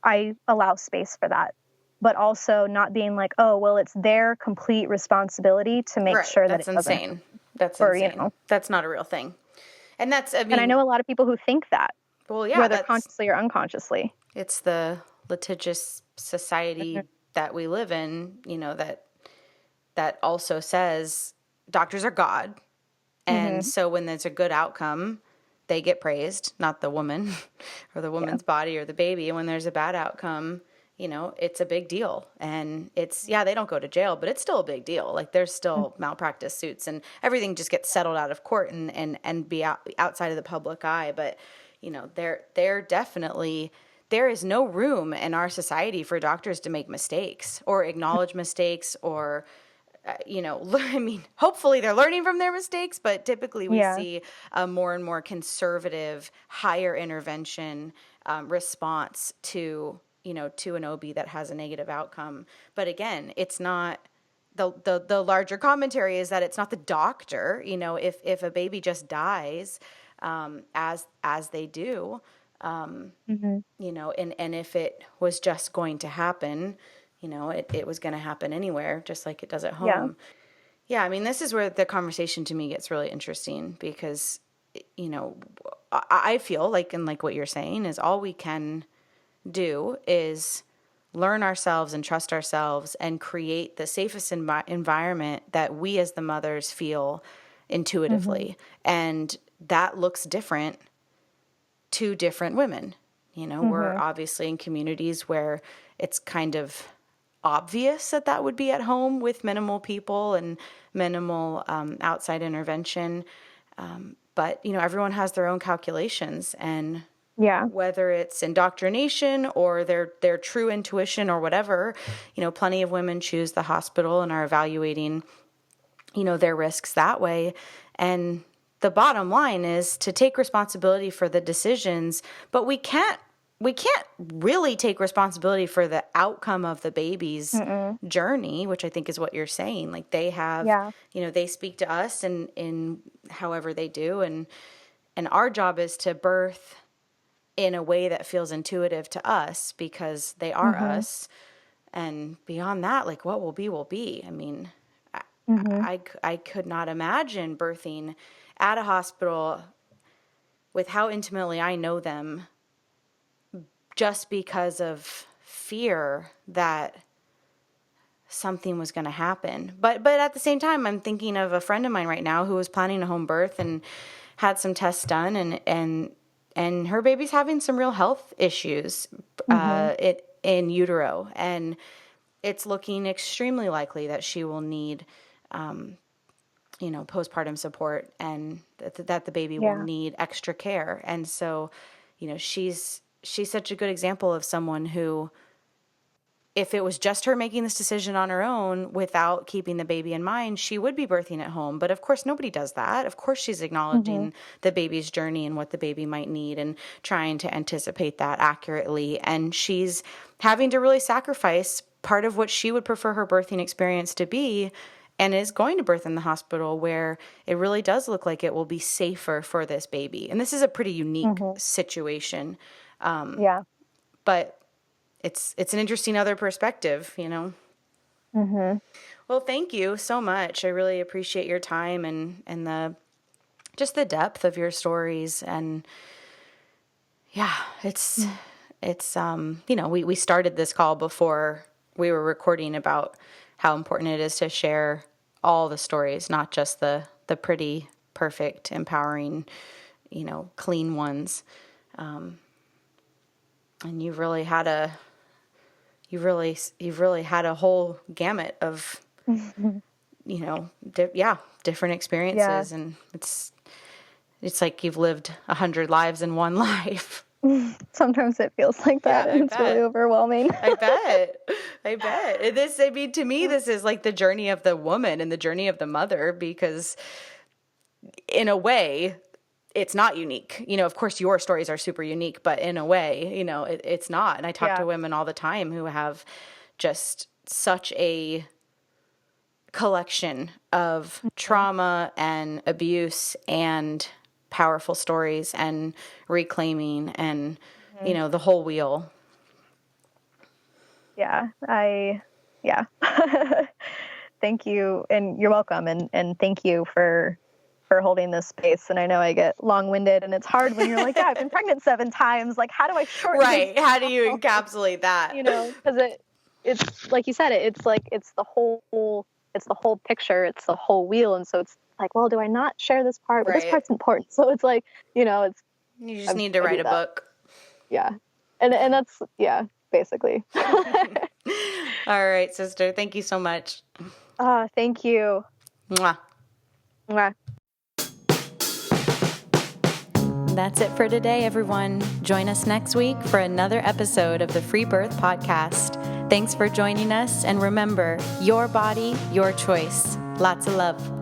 I allow space for that. But also not being like, oh, well, it's their complete responsibility to make sure that it doesn't. That's insane. That's not a real thing. And and I know a lot of people who think that. Well, yeah. Whether consciously or unconsciously. It's the litigious society that we live in, that also says doctors are God. And so when there's a good outcome, they get praised, not the woman or the woman's body or the baby. And when there's a bad outcome, it's a big deal. And they don't go to jail, but it's still a big deal. Like there's still malpractice suits and everything just gets settled out of court and be outside of the public eye. But, they're definitely, there is no room in our society for doctors to make mistakes or acknowledge mistakes or, I mean, hopefully they're learning from their mistakes, but typically we see a more and more conservative, higher intervention response to an OB that has a negative outcome. But again, it's not the larger commentary is that it's not the doctor. If a baby just dies, as they do, and if it was just going to happen, it was going to happen anywhere, just like it does at home. Yeah. I mean, this is where the conversation to me gets really interesting because, I feel like, and like what you're saying is all we can do is learn ourselves and trust ourselves and create the safest environment that we as the mothers feel intuitively. And that looks different to different women. We're obviously in communities where it's kind of obvious that would be at home with minimal people and minimal outside intervention. But, everyone has their own calculations, and whether it's indoctrination or their true intuition or whatever, plenty of women choose the hospital and are evaluating, their risks that way. And the bottom line is to take responsibility for the decisions, but we can't really take responsibility for the outcome of the baby's journey, which I think is what you're saying. Like they have, they speak to us in however they do. And our job is to birth in a way that feels intuitive to us because they are us. And beyond that, like what will be, will be. I mean, I could not imagine birthing at a hospital with how intimately I know them, just because of fear that something was going to happen. But at the same time, I'm thinking of a friend of mine right now who was planning a home birth and had some tests done, and her baby's having some real health issues in utero, and it's looking extremely likely that she will need postpartum support, and that the baby will need extra care. And so, she's such a good example of someone who, if it was just her making this decision on her own without keeping the baby in mind, she would be birthing at home. But of course, nobody does that. Of course, she's acknowledging the baby's journey and what the baby might need and trying to anticipate that accurately. And she's having to really sacrifice part of what she would prefer her birthing experience to be, and is going to birth in the hospital where it really does look like it will be safer for this baby. And this is a pretty unique situation. But it's an interesting other perspective, Well, thank you so much. I really appreciate your time and the depth of your stories. And it's we started this call before we were recording about how important it is to share all the stories, not just the pretty, perfect, empowering, clean ones. And you've really had a whole gamut of, different experiences. Yeah. And it's like you've lived 100 lives in one life. Sometimes it feels like that, and it's really overwhelming. I bet. To me, this is like the journey of the woman and the journey of the mother, because in a way, it's not unique. Of course, your stories are super unique, but in a way, it's not. And I talk to women all the time who have just such a collection of trauma and abuse and powerful stories and reclaiming and, the whole wheel. Yeah. Thank you. And you're welcome. And thank you for holding this space. And I know I get long-winded, and it's hard when you're like, I've been pregnant 7 times. Like, how do I shorten Right. How do you encapsulate that? Because it's like you said, it's the whole picture. It's the whole wheel. And so it's like, well, do I not share this part? But this part's important. So it's like, you just need to write a book. Yeah. And that's, basically. All right, sister. Thank you so much. Thank you. Mwah. Mwah. That's it for today, everyone. Join us next week for another episode of the Freebirth podcast. Thanks for joining us, and remember, your body, your choice. Lots of love.